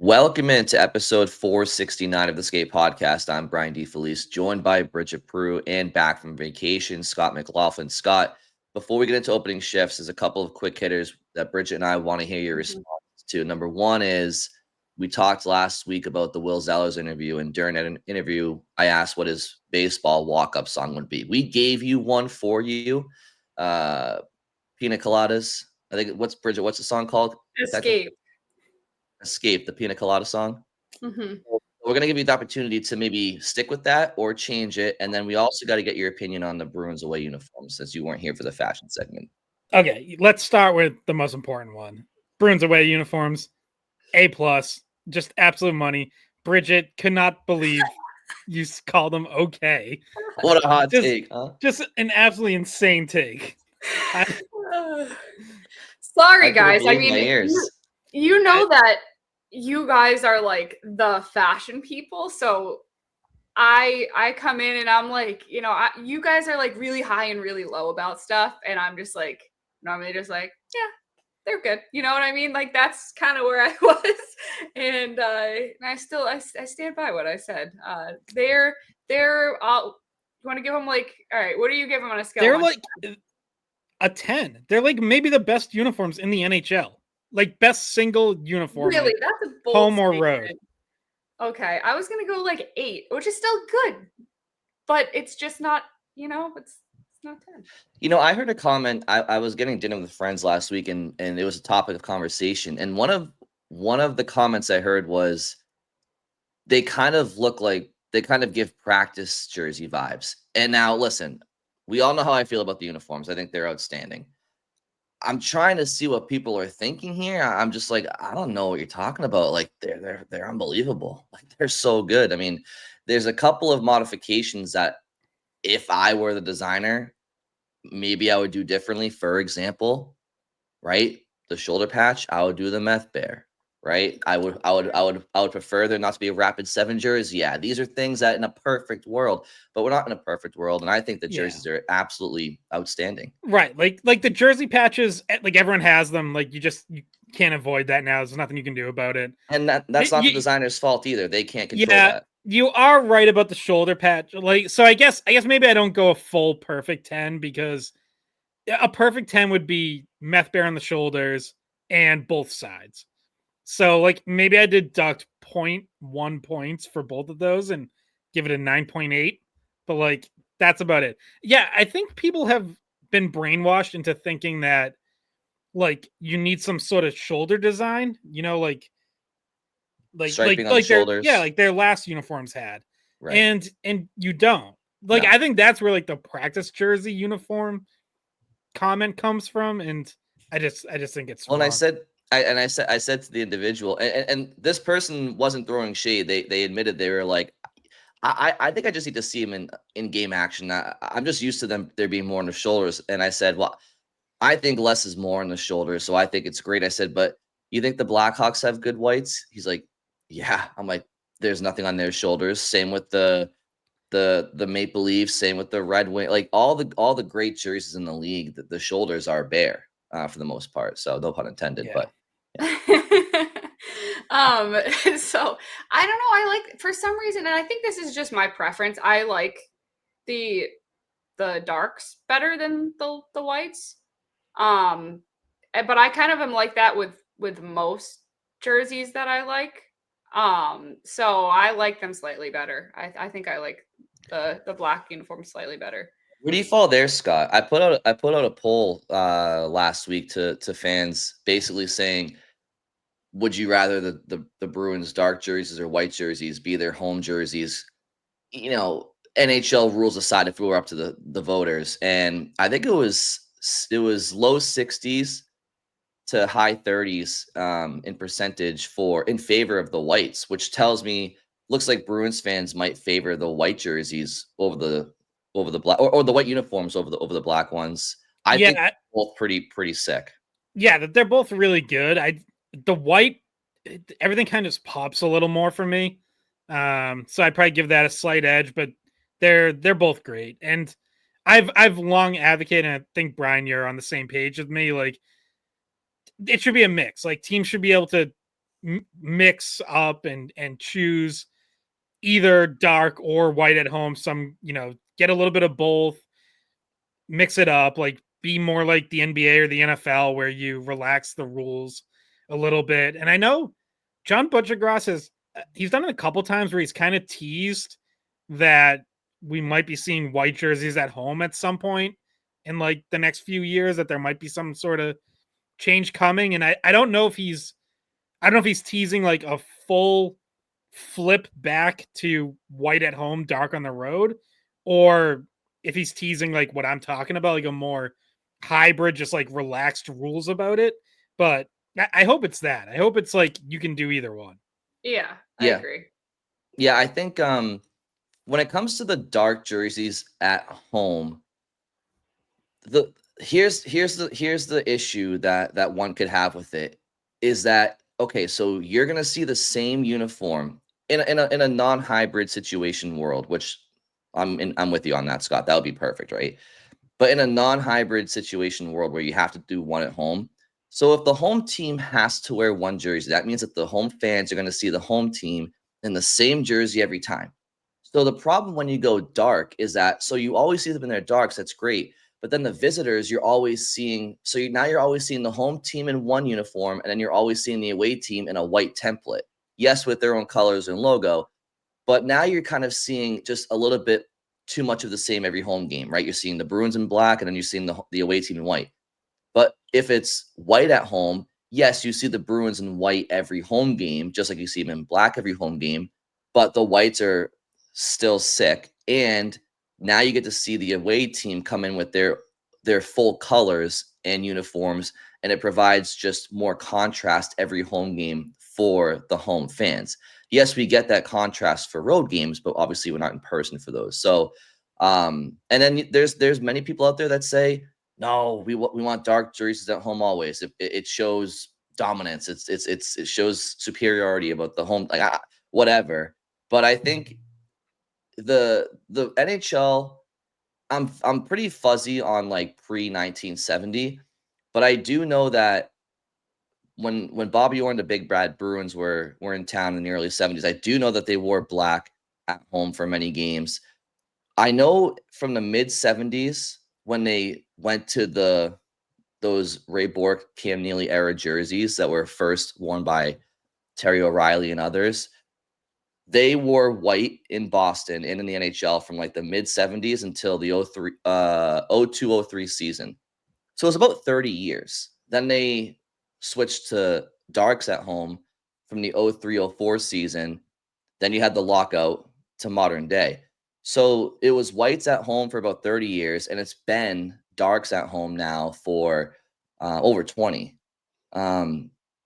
Welcome into episode 469 of the Skate Podcast. I'm Brian DeFelice, joined by Bridget Prue and back from vacation, Scott McLaughlin. Scott, before we get into opening shifts, there's a couple of quick hitters that Bridget and I want to hear your response to. Number one is we talked last week about the Will Zellers interview, and during that interview, I asked what his baseball walk-up song would be. We gave you one for you, Pina Coladas. I think what's the song called? Escape, the Pina Colada song. Mm-hmm. We're going to give you the opportunity to maybe stick with that or change it. And then we also got to get your opinion on the Bruins away uniforms since you weren't here for the fashion segment. Okay, let's start with the most important one. Bruins away uniforms, A+, just absolute money. Bridget could not believe you called them okay. What a hot take, huh? Just an absolutely insane take. Sorry, guys. I mean, you know that you guys are like the fashion people, so I come in and I'm like, you guys are like really high and really low about stuff, and I'm just like normally just like, yeah, they're good. You know what I mean? Like that's kind of where I was, and I stand by what I said. They're you want to give them like, all right, what do you give them on a scale? They're like a 10. They're like maybe the best uniforms in the NHL. Like best single uniform. Really? That's a bold home or statement. road. Okay. I was going to go like 8, which is still good. But it's just not, it's not 10. I heard a comment. I was getting dinner with friends last week and it was a topic of conversation. And one of the comments I heard was they kind of give practice jersey vibes. And now listen, we all know how I feel about the uniforms. I think they're outstanding. I'm trying to see what people are thinking here. I'm just like, I don't know what you're talking about. Like they're unbelievable. Like they're so good. I mean, there's a couple of modifications that if I were the designer, maybe I would do differently. For example, right? The shoulder patch, I would do the meth bear, right? I would prefer there not to be a rapid 7 jersey. Yeah, these are things that in a perfect world, but we're not in a perfect world. And I think the jerseys are absolutely outstanding. Right. Like the jersey patches, like everyone has them. Like you can't avoid that now. There's nothing you can do about it. And that's not the designer's fault either. They can't control that. You are right about the shoulder patch. Like, so I guess maybe I don't go a full perfect 10 because a perfect 10 would be meth bear on the shoulders and both sides. So like maybe I deduct 0.1 points for both of those and give it a 9.8. But like that's about it. Yeah, I think people have been brainwashed into thinking that like you need some sort of shoulder design, like striping on the shoulders. Like their last uniforms had. Right. And you don't. Like no. I think that's where like the practice jersey uniform comment comes from, and I just think it's well. Wrong. And I said to the individual, and this person wasn't throwing shade. They admitted they were like, I think I just need to see them in game action. I'm just used to them there being more on the shoulders. And I said, well, I think less is more on the shoulders, so I think it's great. I said, but you think the Blackhawks have good whites? He's like, yeah. I'm like, there's nothing on their shoulders. Same with the Maple Leafs. Same with the Red Wing. Like all the great jerseys in the league, the shoulders are bare for the most part. So no pun intended. Yeah. But yeah. So I don't know. I like for some reason, and I think this is just my preference. I like the darks better than the whites. But I kind of am like that with most jerseys that I like. So I like them slightly better. I think I like the black uniform slightly better. Where do you fall there, Scott? I put out a poll last week to fans basically saying, would you rather the Bruins dark jerseys or white jerseys be their home jerseys? NHL rules aside, if we were up to the voters, and I think it was low 60s to high 30s in percentage in favor of the whites, which tells me looks like Bruins fans might favor the white jerseys over the black or the white uniforms over the black ones. I think they're both pretty sick. Yeah, they're both really good. The white, everything kind of just pops a little more for me. So I'd probably give that a slight edge, but they're both great. And I've long advocated, and I think Brian, you're on the same page with me. Like it should be a mix. Like teams should be able to, mix up and choose either dark or white at home. Some, get a little bit of both, mix it up, like be more like the NBA or the NFL where you relax the rules a little bit. And I know John Butchergrass he's done it a couple times where he's kind of teased that we might be seeing white jerseys at home at some point in like the next few years, that there might be some sort of change coming. And I don't know if he's teasing like a full flip back to white at home, dark on the road, or if he's teasing like what I'm talking about, like a more hybrid, just like relaxed rules about it. But I hope it's that. I hope it's like you can do either one. Yeah, I agree. Yeah, I think when it comes to the dark jerseys at home, here's the issue that one could have with it is that, okay, so you're gonna see the same uniform in a non-hybrid situation world, which I'm with you on that, Scott. That would be perfect, right? But in a non-hybrid situation world where you have to do one at home, so if the home team has to wear one jersey, that means that the home fans are going to see the home team in the same jersey every time. So the problem when you go dark is that, so you always see them in their darks, that's great. But then the visitors, you're always seeing, now you're always seeing the home team in one uniform, and then you're always seeing the away team in a white template. Yes, with their own colors and logo, but now you're kind of seeing just a little bit too much of the same every home game, right? You're seeing the Bruins in black, and then you're seeing the away team in white. But if it's white at home, yes, you see the Bruins in white every home game, just like you see them in black every home game, but the whites are still sick. And now you get to see the away team come in with their full colors and uniforms, and it provides just more contrast every home game for the home fans. Yes, we get that contrast for road games, but obviously we're not in person for those. So, and then there's many people out there that say, no, we want dark jerseys at home always. It shows dominance. It shows superiority about the home, like whatever. But I think the NHL, I'm pretty fuzzy on like pre-1970, but I do know that when Bobby Orr and the Big Bad Bruins were in town in the early 70s, I do know that they wore black at home for many games. I know from the mid 70s when they went to those Ray Bourque, Cam Neely era jerseys that were first worn by Terry O'Reilly and others, they wore white in Boston and in the NHL from like the mid 70s until the 02-03 season. So it was about 30 years. Then they switched to darks at home from the 03-04 season. Then you had the lockout to modern day. So it was whites at home for about 30 years, and it's been darks at home now for over 20.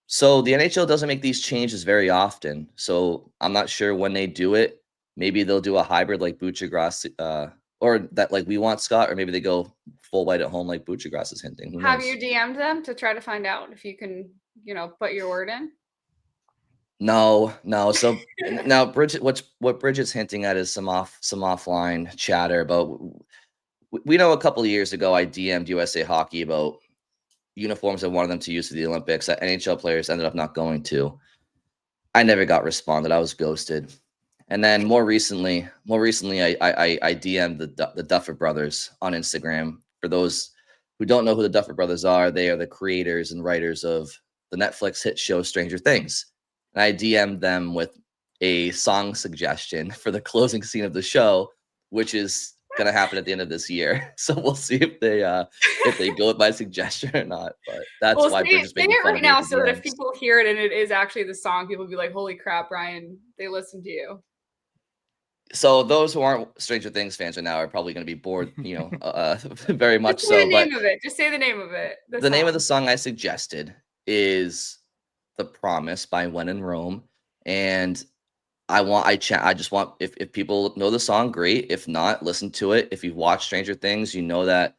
So the NHL doesn't make these changes very often. So I'm not sure when they do it. Maybe they'll do a hybrid like Buccigross, or that like we want, Scott, or maybe they go full white at home like Buccigross is hinting. Who Have knows? you DM'd them to try to find out if you can, put your word in? No. So now Bridget, what Bridget's hinting at is some offline chatter about. We know a couple of years ago I DM'd USA Hockey about uniforms I wanted them to use for the Olympics that NHL players ended up not going to. I never got responded. I was ghosted. And then more recently, I DM'd the Duffer Brothers on Instagram. For those who don't know who the Duffer Brothers are, they are the creators and writers of the Netflix hit show Stranger Things. And I DM'd them with a song suggestion for the closing scene of the show, which is gonna happen at the end of this year. So we'll see if they go with my suggestion or not. But that's why Bridget's making fun of me now, so that if people hear it and it is actually the song, people will be like, "Holy crap, Brian! They listened to you." So those who aren't Stranger Things fans right now are probably going to be bored, very much so. But just say the name of it. The name of the song I suggested is "The Promise" by When in Rome, and I just want, if people know the song, great. If not, listen to it. If you've watched Stranger Things, you know that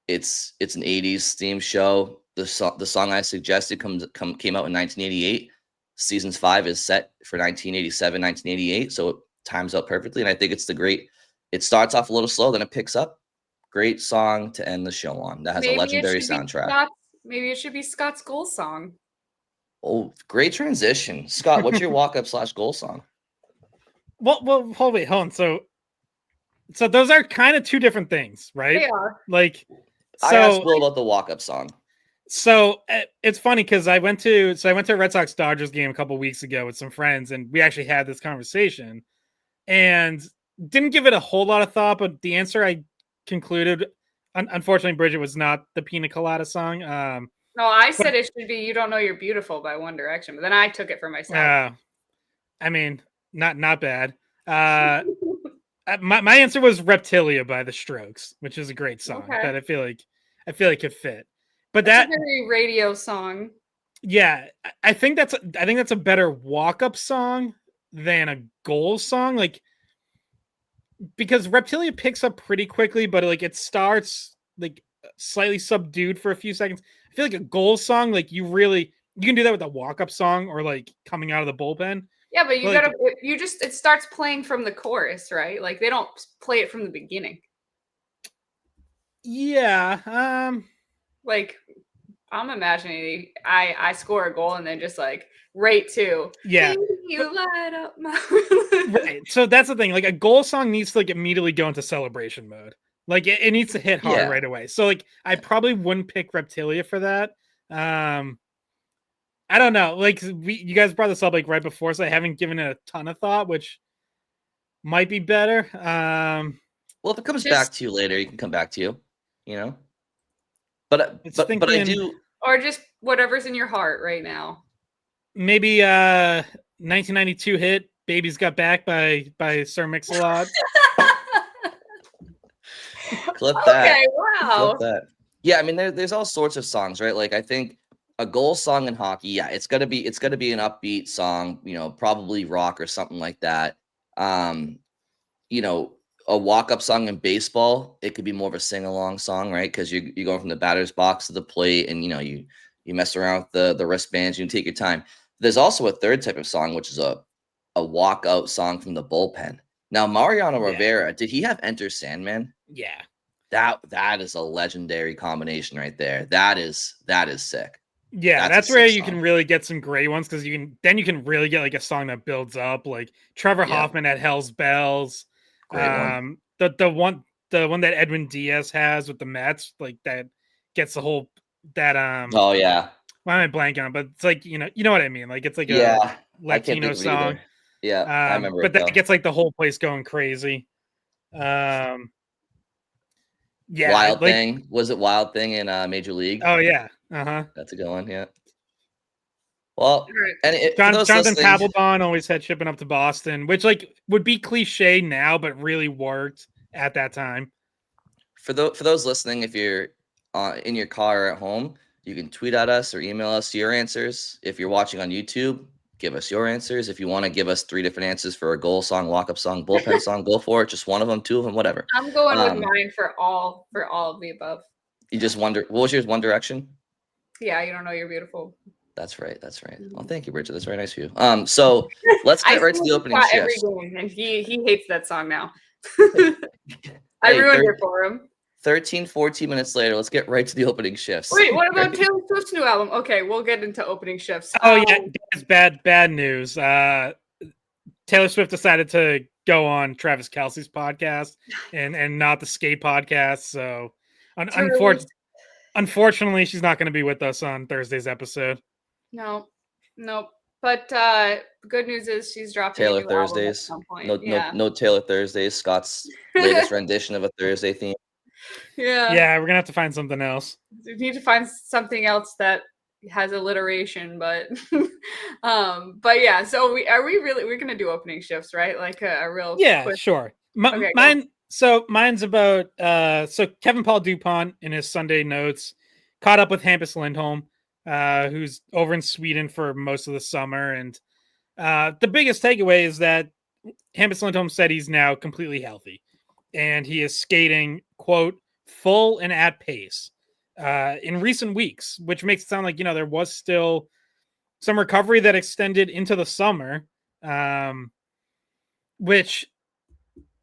it's an 80s theme show. The song I suggested came out in 1988. Seasons 5 is set for 1987, 1988. So it times out perfectly. And I think it starts off a little slow, then it picks up. Great song to end the show on. That has a legendary soundtrack. Maybe it should be Scott's goal song. Oh, great transition. Scott, what's your walk-up / goal song? Well, hold on. So those are kind of two different things, right? They are. Like, I asked Will about the walk-up song. So it's funny because I went to a Red Sox Dodgers game a couple weeks ago with some friends, and we actually had this conversation, and didn't give it a whole lot of thought. But the answer I concluded, unfortunately, Bridget, was not the Pina Colada song. No, I said it should be "You Don't Know You're Beautiful" by One Direction, but then I took it for myself. I mean, not bad. My answer was "Reptilia" by The Strokes, which is a great song that I feel like could fit. But that's a very radio song. Yeah, I think that's a better walk-up song than a goal song, like, because Reptilia picks up pretty quickly, but like it starts like slightly subdued for a few seconds. I feel like a goal song, like you can do that with a walk-up song or like coming out of the bullpen. Yeah, but it starts playing from the chorus, right? Like they don't play it from the beginning. Yeah. Like I'm imagining I score a goal and then just like right to you light up my right. So that's the thing. Like a goal song needs to like immediately go into celebration mode. Like it needs to hit hard right away. So like I probably wouldn't pick Reptilia for that. I don't know. Like you guys brought this up like right before, so I haven't given it a ton of thought, which might be better. Well, if it comes back to you later, you can come back to you. But I do, or just whatever's in your heart right now. Maybe 1992 hit "Baby's Got Back" by Sir Mix-a-Lot. Clip that. Okay, wow. Clip that. Yeah, I mean there's all sorts of songs, right? Like I think a goal song in hockey, yeah, it's gonna be an upbeat song, probably rock or something like that. A walk-up song in baseball, it could be more of a sing-along song, right? Because you're going from the batter's box to the plate, and you mess around with the wristbands, you take your time. There's also a third type of song, which is a walkout song from the bullpen. Now, Mariano Rivera, did he have Enter Sandman? Yeah. That is a legendary combination right there. That is sick. Yeah, that's where you can really get some great ones, because you can really get like a song that builds up, like Trevor Hoffman at Hell's Bells. Great one. The one that Edwin Diaz has with the Mets, like that gets the whole Oh yeah. Why am I blanking on? But it's like you know what I mean. Like it's like a Latino song. Yeah, I remember. But that gets like the whole place going crazy. Yeah. Wild Thing. Was it Wild Thing in Major League? Oh yeah. Uh-huh. That's a good one. Yeah. Well, and Jonathan Papelbon always had Shipping Up to Boston, which like would be cliche now, but really worked at that time. For those listening, if you're in your car or at home, you can tweet at us or email us your answers. If you're watching on YouTube, give us your answers. If you want to give us 3 different answers for a goal song, walk-up song, bullpen song, go for it. Just one of them, 2 of them, whatever. I'm going with mine for all of the above. You just wonder, what was yours? One Direction? Yeah, You Don't Know You're Beautiful. That's right. Well, thank you, Bridget. That's very nice of you. So let's get right to the opening shift. Every game, and he hates that song now. I ruined it for him. 13, 14 minutes later, let's get right to the opening shifts. Wait, what about Taylor Swift's new album? Okay, we'll get into opening shifts. Oh yeah, it's bad news. Taylor Swift decided to go on Travis Kelce's podcast and not the skate podcast. So unfortunately, she's not going to be with us on Thursday's episode. No. But good news is she's dropping Taylor a new Thursdays. Album at some point. No Taylor Thursdays. Scott's latest rendition of a Thursday theme. Yeah, we're gonna have to find something else. We need to find something else that has alliteration, but yeah. So we're gonna do opening shifts, right? Like a real quick... sure. Mine's about so Kevin Paul DuPont in his Sunday notes caught up with Hampus Lindholm, who's over in Sweden for most of the summer, and the biggest takeaway is that Hampus Lindholm said he's now completely healthy, and he is skating, quote, full and at pace in recent weeks, which makes it sound like, there was still some recovery that extended into the summer, which,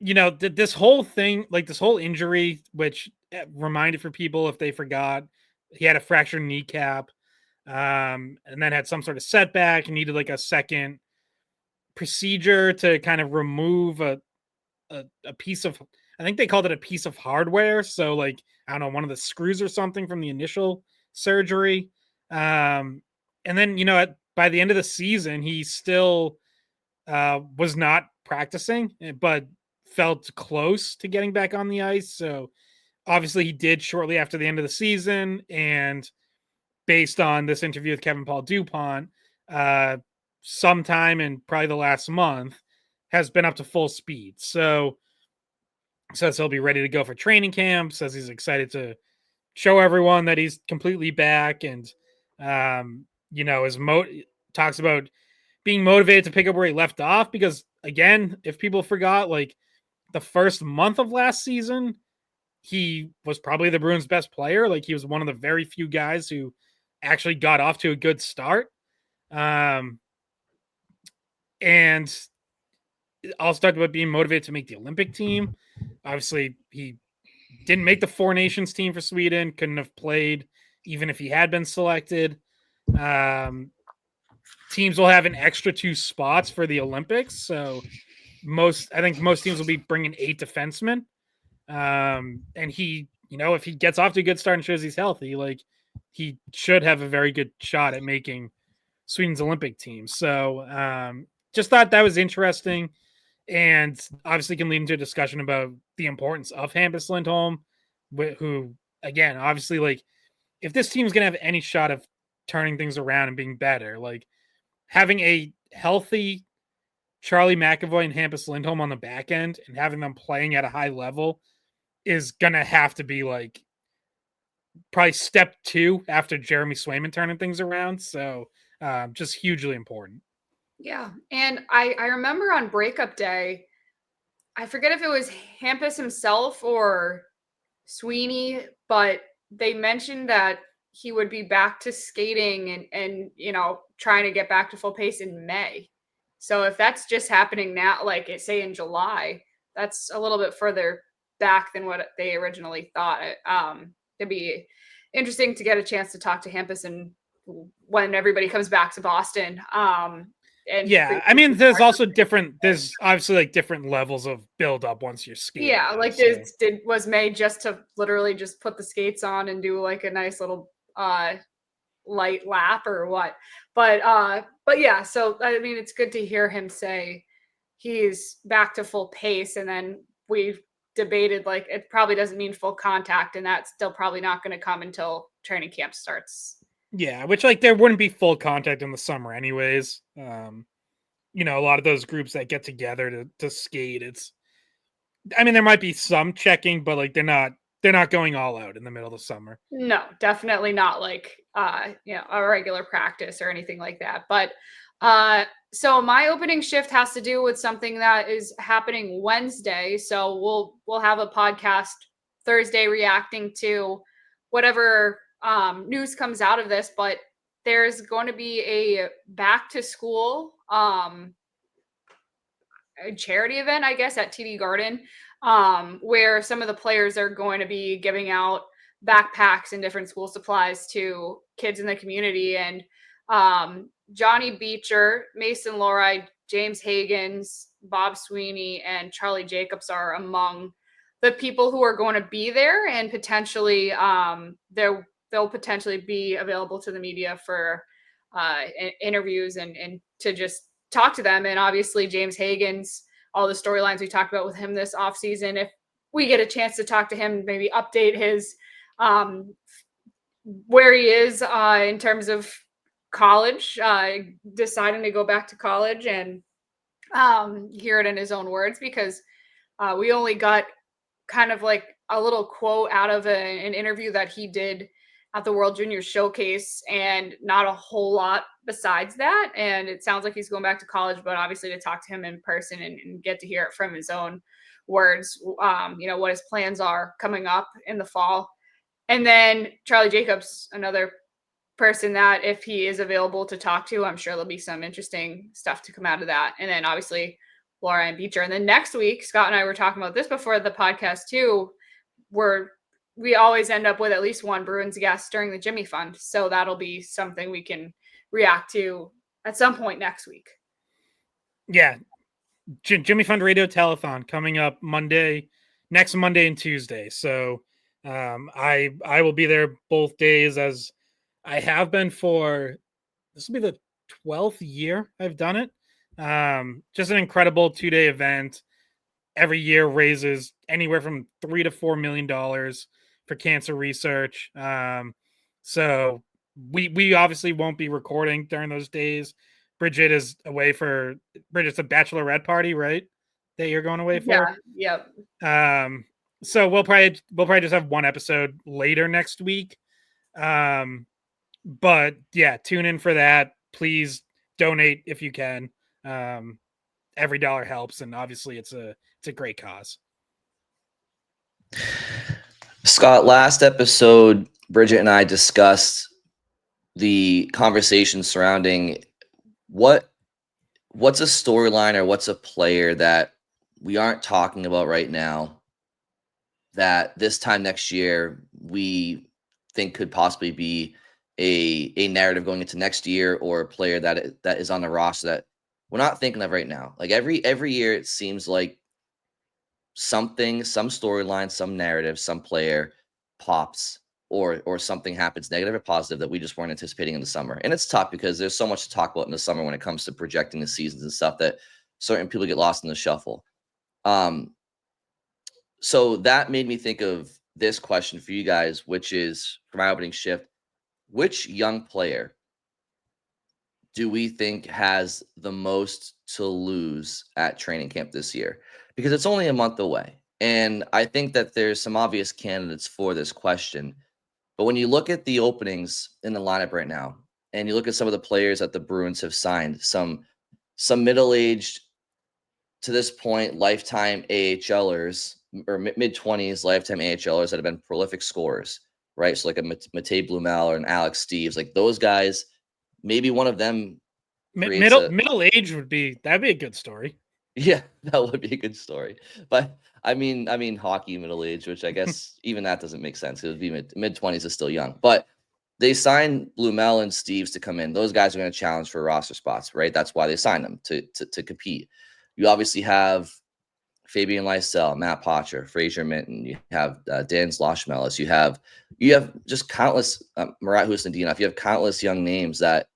this whole thing, like this whole injury, which reminded for people if they forgot, he had a fractured kneecap. and then had some sort of setback and needed like a second procedure to kind of remove a piece of, I think they called it a piece of hardware. So like, I don't know, one of the screws or something from the initial surgery. And then, by the end of the season, he still was not practicing, but felt close to getting back on the ice. So obviously he did shortly after the end of the season. And based on this interview with Kevin Paul Dupont, sometime in probably the last month, has been up to full speed. So says he'll be ready to go for training camp, says he's excited to show everyone that he's completely back. And, talks about being motivated to pick up where he left off, because again, if people forgot, like the first month of last season, he was probably the Bruins' best player. Like he was one of the very few guys who actually got off to a good start. And also talked about being motivated to make the Olympic team. Obviously, he didn't make the Four Nations team for Sweden, couldn't have played even if he had been selected. Teams will have an extra 2 spots for the Olympics. So I think most teams will be bringing 8 defensemen. And he, if he gets off to a good start and shows he's healthy, like he should have a very good shot at making Sweden's Olympic team. So just thought that was interesting, and obviously can lead into a discussion about the importance of Hampus Lindholm, who, again, obviously, like if this team is going to have any shot of turning things around and being better, like having a healthy Charlie McAvoy and Hampus Lindholm on the back end and having them playing at a high level is going to have to be like probably step 2 after Jeremy Swayman turning things around. So just hugely important. Yeah. And I remember on breakup day, I forget if it was Hampus himself or Sweeney, but they mentioned that he would be back to skating and trying to get back to full pace in May. So if that's just happening now, like say in July, that's a little bit further back than what they originally thought. It'd be interesting to get a chance to talk to Hampus and when everybody comes back to Boston. And yeah, I mean, there's obviously like different levels of build up once you're skating. Yeah, like was May just to literally just put the skates on and do like a nice little light lap or what? But yeah, so I mean, it's good to hear him say he's back to full pace, and then we've debated like it probably doesn't mean full contact, and that's still probably not going to come until training camp starts. Yeah, which like there wouldn't be full contact in the summer anyways. A lot of those groups that get together to skate, there might be some checking, but like they're not going all out in the middle of the summer. No, definitely not like a regular practice or anything like that. But so my opening shift has to do with something that is happening Wednesday. So we'll have a podcast Thursday reacting to whatever news comes out of this, but there's going to be a back to school a charity event, I guess, at TD Garden, where some of the players are going to be giving out backpacks and different school supplies to kids in the community. And Johnny Beecher, Mason Loride, James Hagens, Bob Sweeney, and Charlie Jacobs are among the people who are going to be there, and potentially they'll potentially be available to the media for interviews and to just talk to them. And obviously James Hagens, all the storylines we talked about with him this offseason, if we get a chance to talk to him, maybe update his where he is in terms of college, deciding to go back to college, and hear it in his own words, because we only got kind of like a little quote out of an interview that he did at the World Junior Showcase, and not a whole lot besides that. And it sounds like he's going back to college, but obviously to talk to him in person and get to hear it from his own words, what his plans are coming up in the fall. And then Charlie Jacobs, another person that if he is available to talk to, I'm sure there'll be some interesting stuff to come out of that. And then obviously Laura and Beecher. And then next week, Scott and I were talking about this before the podcast too. We're we always end up with at least one Bruins guest during the Jimmy Fund. So that'll be something we can react to at some point next week. Yeah. Jimmy Fund Radio Telethon coming up next Monday and Tuesday. So I will be there both days, as I have been for, this will be the 12th year I've done it. Just an incredible 2-day event. Every year raises anywhere from $3 to $4 million for cancer research. So we obviously won't be recording during those days. Bridget is away for Bridget's a bachelorette party, right? That you're going away for? Yeah. Yep. So we'll probably just have one episode later next week. But yeah, tune in for that. Please donate if you can. Every dollar helps, and obviously it's a great cause. Scott, last episode, Bridget and I discussed the conversation surrounding what's a storyline or what's a player that we aren't talking about right now that this time next year we think could possibly be a narrative going into next year, or a player that is on the roster that we're not thinking of right now. Like every year it seems like something, some storyline, some narrative, some player pops, or something happens, negative or positive, that we just weren't anticipating in the summer. And it's tough because there's so much to talk about in the summer when it comes to projecting the seasons and stuff, that certain people get lost in the shuffle. So that made me think of this question for you guys, which is, for my opening shift, which young player do we think has the most to lose at training camp this year? Because it's only a month away. And I think that there's some obvious candidates for this question. But when you look at the openings in the lineup right now, and you look at some of the players that the Bruins have signed, some middle-aged, to this point, lifetime AHLers, or mid-20s lifetime AHLers that have been prolific scorers, right? So like a Matej Blumel or an Alex Steves, like those guys, maybe one of them middle age that'd be a good story. Yeah, that would be a good story. But I mean hockey middle age, which I guess even that doesn't make sense. It would be mid-20s is still young. But they signed Blumel and Steves to come in. Those guys are going to challenge for roster spots, right? That's why they signed them, to compete. You obviously have Fabian Lysell, Matt Poitras, Fraser Minten. You have Dan Zloshmelis. You have just countless Murat Husnudinov. You have countless young names that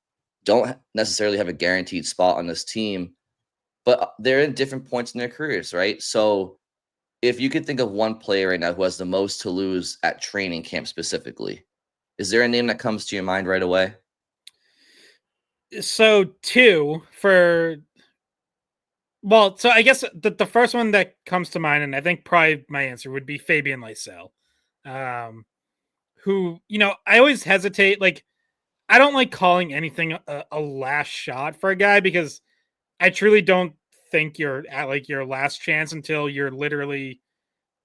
don't necessarily have a guaranteed spot on this team, but they're in different points in their careers, right? So if you could think of one player right now who has the most to lose at training camp specifically, is there a name that comes to your mind right away? So I guess the first one that comes to mind, and I think probably my answer would be Fabian Lysell, who, I always hesitate. Like, I don't like calling anything a last shot for a guy, because I truly don't think you're at like your last chance until you're literally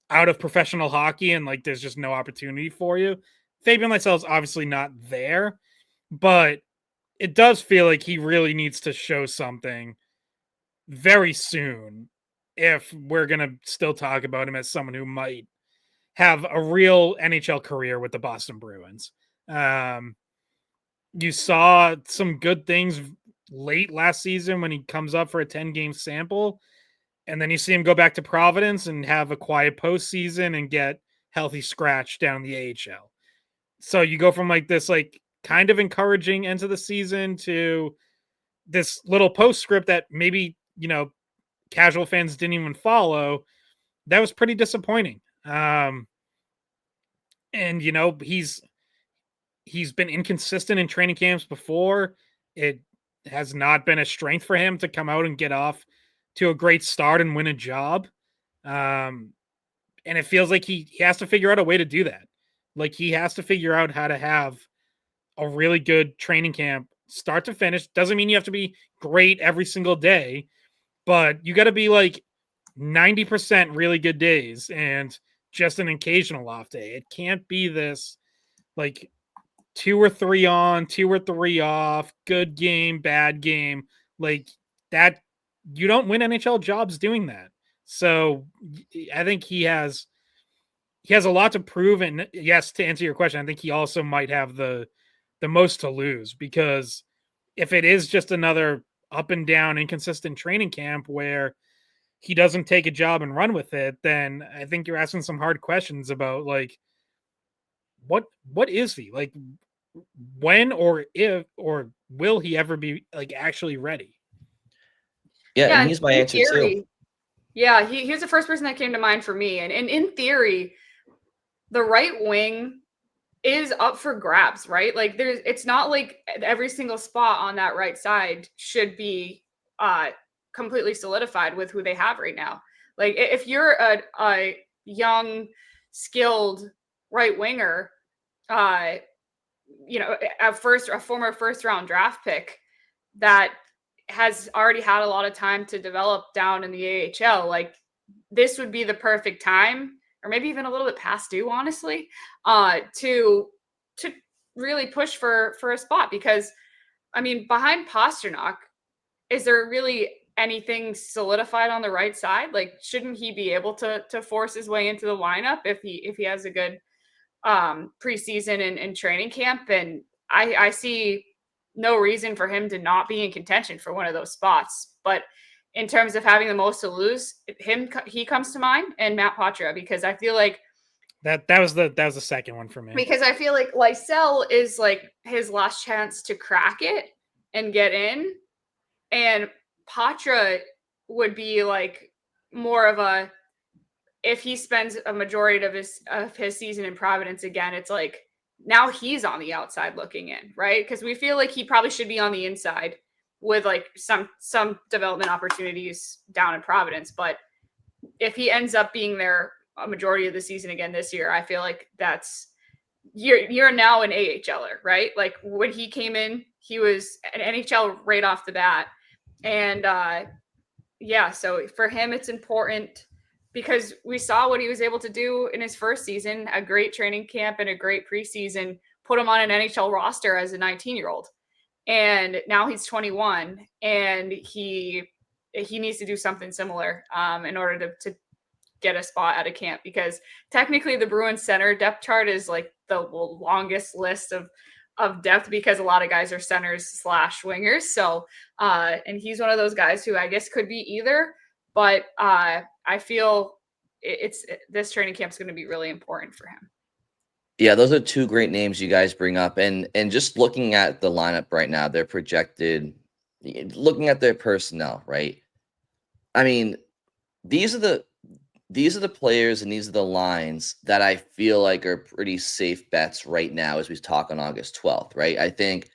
out of professional hockey and like there's just no opportunity for you. Fabian Lysell is obviously not there, but it does feel like he really needs to show something very soon if we're going to still talk about him as someone who might have a real NHL career with the Boston Bruins. You saw some good things late last season when he comes up for a 10-game sample, and then you see him go back to Providence and have a quiet postseason and get healthy scratch down in the AHL. So you go from like this like kind of encouraging end of the season to this little postscript that maybe, casual fans didn't even follow. That was pretty disappointing. And he's been inconsistent in training camps before. It has not been a strength for him to come out and get off to a great start and win a job. And it feels like he has to figure out a way to do that. Like, he has to figure out how to have a really good training camp, start to finish. Doesn't mean you have to be great every single day, but you got to be like 90% really good days and just an occasional off day. It can't be this like 2 or 3 on, 2 or 3 off, good game, bad game. Like that, you don't win NHL jobs doing that. So I think he has he has a lot to prove. And yes, to answer your question, I think he also might have the most to lose, because if it is just another up and down inconsistent training camp where he doesn't take a job and run with it, then I think you're asking some hard questions about like what is he like, when or if or will he ever be like actually ready? Yeah, and he's my answer theory, too. Yeah, he's the first person that came to mind for me. And in theory, the right wing is up for grabs, right? Like it's not like every single spot on that right side should be completely solidified with who they have right now. Like if you're a young, skilled right winger, a former first round draft pick that has already had a lot of time to develop down in the AHL, like this would be the perfect time, or maybe even a little bit past due, honestly, to really push for a spot. Because I mean, behind Pastrnak, is there really anything solidified on the right side? Like, shouldn't he be able to force his way into the lineup if he has a good preseason and training camp? And I see no reason for him to not be in contention for one of those spots. But in terms of having the most to lose, he comes to mind, and Matt Poitras, because I feel like that was the second one for me. Because I feel like Lysell is like his last chance to crack it and get in, and Poitras would be like more of a, if he spends a majority of his season in Providence again, it's like now he's on the outside looking in, right? Because we feel like he probably should be on the inside with like some development opportunities down in Providence. But if he ends up being there a majority of the season again this year, I feel like that's, you're now an AHLer, right? Like when he came in, he was an NHL right off the bat. And so for him, it's important because we saw what he was able to do in his first season, a great training camp and a great preseason, put him on an NHL roster as a 19-year-old. And now he's 21, and he needs to do something similar in order to get a spot at a camp, because technically the Bruins center depth chart is like the longest list of depth, because a lot of guys are centers / wingers. So and he's one of those guys who I guess could be either, but I feel this training camp is going to be really important for him. Yeah, those are two great names you guys bring up. And just looking at the lineup right now, they're projected, looking at their personnel, right? I mean, these are the players and these are the lines that I feel like are pretty safe bets right now as we talk on August 12th, right? I think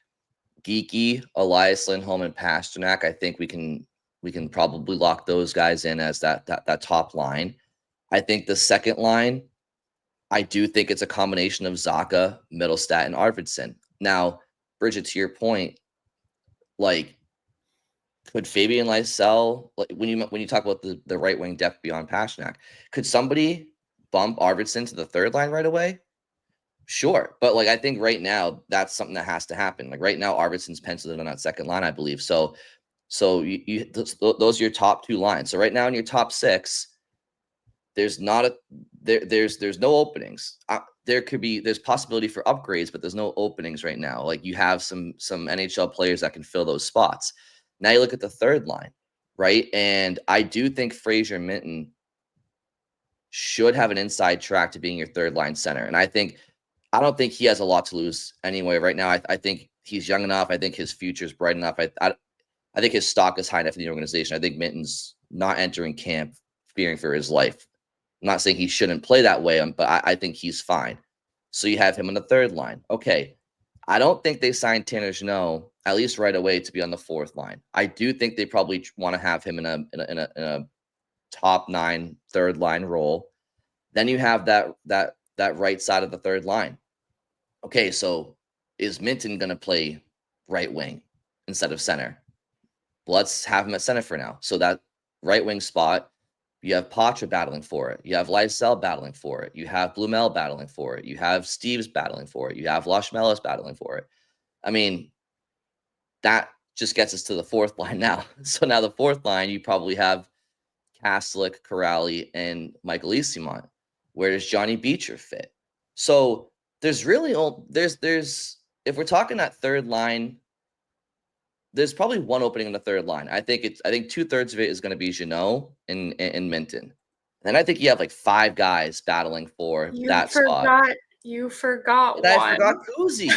Geeky, Elias Lindholm, and Pastrnak, I think we can probably lock those guys in as that top line. I think the second line, I do think it's a combination of Zacha, Middlestat, and Arvidsson. Now, Bridget, to your point, like, could Fabian Lysell, like when you talk about the right wing depth beyond Pastrnak, could somebody bump Arvidsson to the third line right away? Sure, but like I think right now that's something that has to happen. Like right now, Arvidsson's penciled in on that second line, I believe. So those are your top two lines. So right now in your top six, there's not a there's no openings. There's possibility for upgrades, but there's no openings right now. Like you have some NHL players that can fill those spots. Now you look at the third line, right? And I do think Fraser Minten should have an inside track to being your third line center. And I don't think he has a lot to lose anyway right now. I think he's young enough. I think his future is bright enough. I think his stock is high enough in the organization. I think Minten's not entering camp fearing for his life. I'm not saying he shouldn't play that way, but I think he's fine. So you have him on the third line. Okay. I don't think they signed Tanner Jeannot, at least right away, to be on the fourth line. I do think they probably want to have him in a top 9 third line role. Then you have that right side of the third line. Okay, so is Minten going to play right wing instead of center? Let's have him at center for now. So that right wing spot, you have Poitras battling for it. You have Lysell battling for it. You have Blumel battling for it. You have Steves battling for it. You have Lashmelis battling for it. I mean, that just gets us to the fourth line now. So now the fourth line, you probably have Kaslik, Corrali, and Michael Eastimont. Where does Johnny Beecher fit? So there's really there's if we're talking that third line, there's probably one opening in the third line. I think 2/3 of it is going to be Jeannot and Minten. And I think you have like 5 guys battling for that spot. You forgot and one. I forgot Kuzi.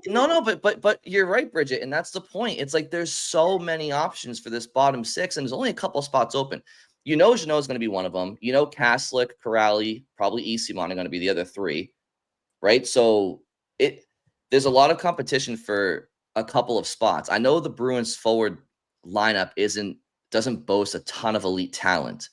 No, but you're right, Bridget, and that's the point. It's like there's so many options for this bottom 6, and there's only a couple spots open. Jeannot is going to be one of them. Kaslik, Corrali, probably Eastman are going to be the other 3, right? So there's a lot of competition for a couple of spots. I know the Bruins forward lineup doesn't boast a ton of elite talent,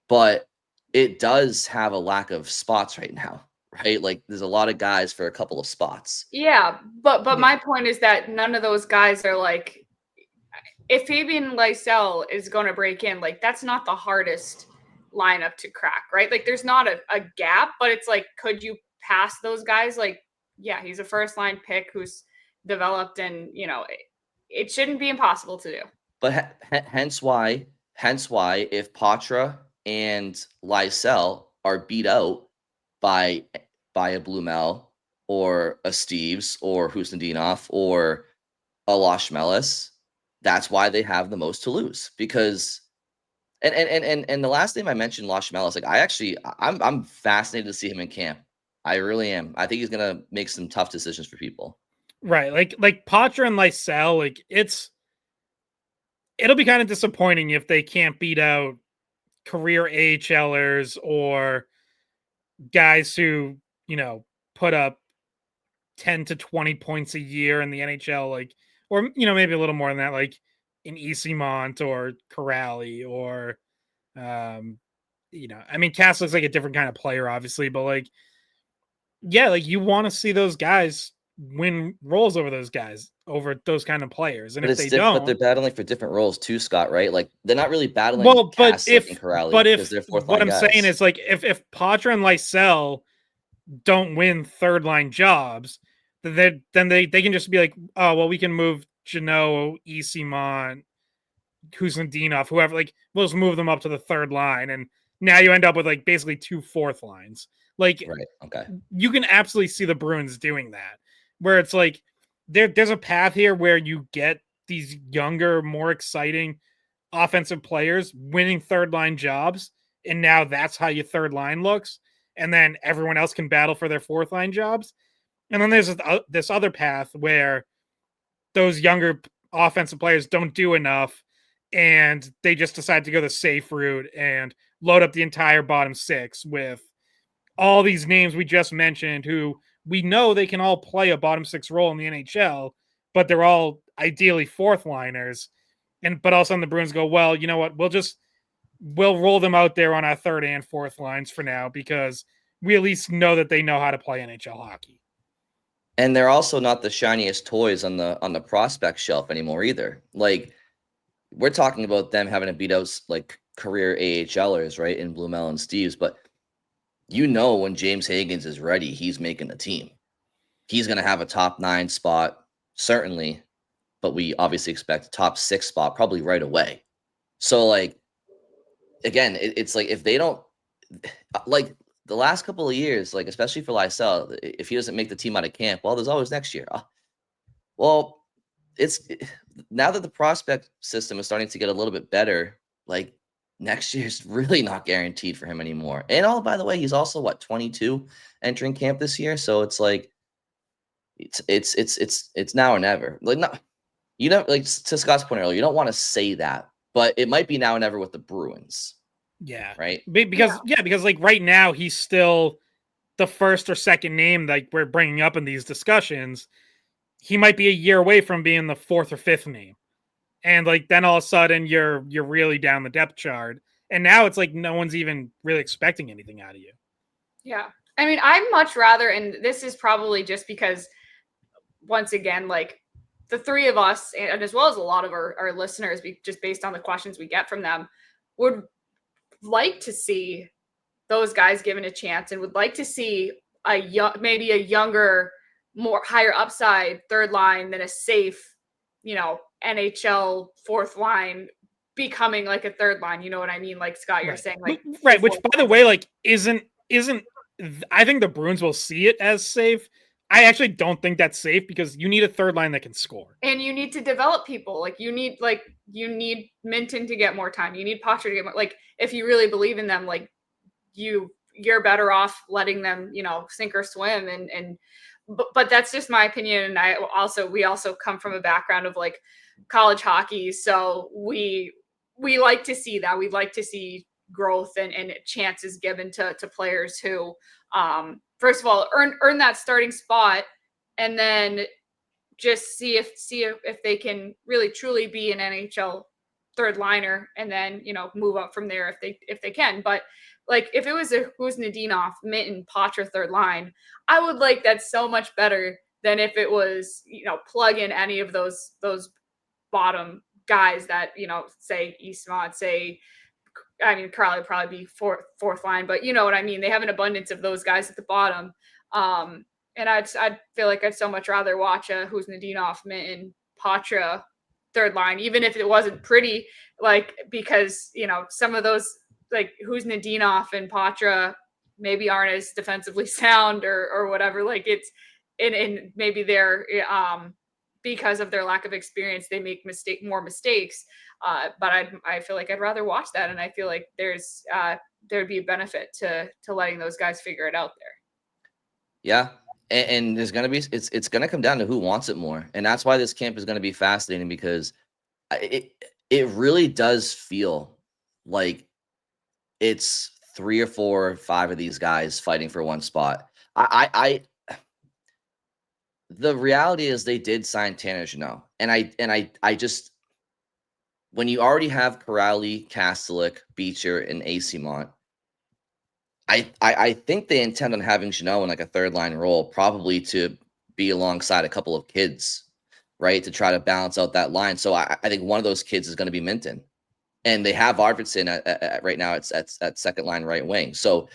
but it does have a lack of spots right now, right? Like there's a lot of guys for a couple of spots. Yeah, but my point is that none of those guys are like, if Fabian Lysell is going to break in, like that's not the hardest lineup to crack, right? Like there's not a gap, but it's like, could you pass those guys? Like, yeah, he's a first line pick who's developed, and it shouldn't be impossible to do. But hence why if Poitras and Lysell are beat out by a Blumel or a Steves or Husnudinov or a Lashmelis, that's why they have the most to lose. Because and the last name I mentioned, Lashmelis, like I'm fascinated to see him in camp. I really am. I think he's gonna make some tough decisions for people. Right, like Poitras and Lysell, like it'll be kind of disappointing if they can't beat out career AHLers or guys who, put up 10 to 20 points a year in the NHL, like, or, maybe a little more than that, like in Eastman or Corrali or, I mean, Cass looks like a different kind of player, obviously, but like, yeah, like you want to see those guys win roles over those guys, over those kind of players. And but if they don't, but they're battling for different roles too, Scott, right? Like they're not really battling. Well, but Kaslik and Corrali because they're fourth line what I'm guys. saying is like if Poitras and Lysell don't win third line jobs, then they can just be like, oh well, we can move Jeannot, Eastman, Husnudinov, whoever. Like we'll just move them up to the third line, and now you end up with like basically 2 fourth lines. Like, right, okay, you can absolutely see the Bruins doing that, where it's like there's a path here where you get these younger, more exciting offensive players winning third line jobs, and now that's how your third line looks, and then everyone else can battle for their fourth line jobs. And then there's this other path where those younger offensive players don't do enough, and they just decide to go the safe route and load up the entire bottom 6 with all these names we just mentioned, who we know they can all play a bottom 6 role in the NHL, but they're all ideally fourth liners. But all of a sudden the Bruins go, well, you know what? We'll roll them out there on our third and fourth lines for now, because we at least know that they know how to play NHL hockey. And they're also not the shiniest toys on the prospect shelf anymore either. Like we're talking about them having to beat out like career AHLers, right, in Blumel and Steves, but when James Higgins is ready, he's making the team. He's going to have a top 9 spot, certainly, but we obviously expect a top 6 spot probably right away. So, like, again, it's like if they don't, like the last couple of years, like especially for Lysell, if he doesn't make the team out of camp, well, there's always next year. Well, it's now that the prospect system is starting to get a little bit better, like next year's really not guaranteed for him anymore. And by the way, he's also 22 entering camp this year, so it's like it's now or never. Like like to Scott's point earlier, you don't want to say that, but it might be now or never with the Bruins. Yeah, right. Because like right now he's still the first or second name like we're bringing up in these discussions. He might be a year away from being the 4th or 5th name. And like then all of a sudden you're really down the depth chart, and now it's like no one's even really expecting anything out of you. Yeah, I mean, I'd much rather, and this is probably just because, once again, like the 3 of us, and as well as a lot of our listeners, just based on the questions we get from them, would like to see those guys given a chance, and would like to see maybe a younger, more higher upside third line than a safe, NHL fourth line becoming like a third line. You know what I mean? Like Scott, you're saying like right, which by the way, like isn't I think the Bruins will see it as safe. I actually don't think that's safe because you need a third line that can score. And you need to develop people. Like you need Minten to get more time. You need Poitras to get more, like if you really believe in them, like you're better off letting them, sink or swim. But that's just my opinion. And we also come from a background of like college hockey. So we like to see that. We'd like to see growth and chances given to players who, first of all, earn that starting spot, and then just see if they can really truly be an NHL third liner, and then move up from there if they can. But like if it was who's Nadinov, Minten, Poitras third line, I would like that so much better than if it was plug in any of those bottom guys that say Eastmont, Carly would probably be fourth line, but you know what I mean. They have an abundance of those guys at the bottom. And I'd feel like I'd so much rather watch a who's Nadinov, Minten, Poitras third line, even if it wasn't pretty, like, because, some of those, like, who's Nadinov and Poitras maybe aren't as defensively sound or whatever. Like it's, and maybe they're, because of their lack of experience, they make more mistakes. But I feel like I'd rather watch that. And I feel like there'd be a benefit to letting those guys figure it out there. Yeah. And there's going to be, it's going to come down to who wants it more. And that's why this camp is going to be fascinating, because it really does feel like it's 3 or 4 or 5 of these guys fighting for one spot. The reality is they did sign Tanner Jeannot. And I just, when you already have Corrali, Kastelik, Beecher, and Acimont, I think they intend on having Jeannot in like a third line role, probably to be alongside a couple of kids, right, to try to balance out that line. So I think one of those kids is going to be Minten, and they have Arvidsson at right now. It's at second line right wing. So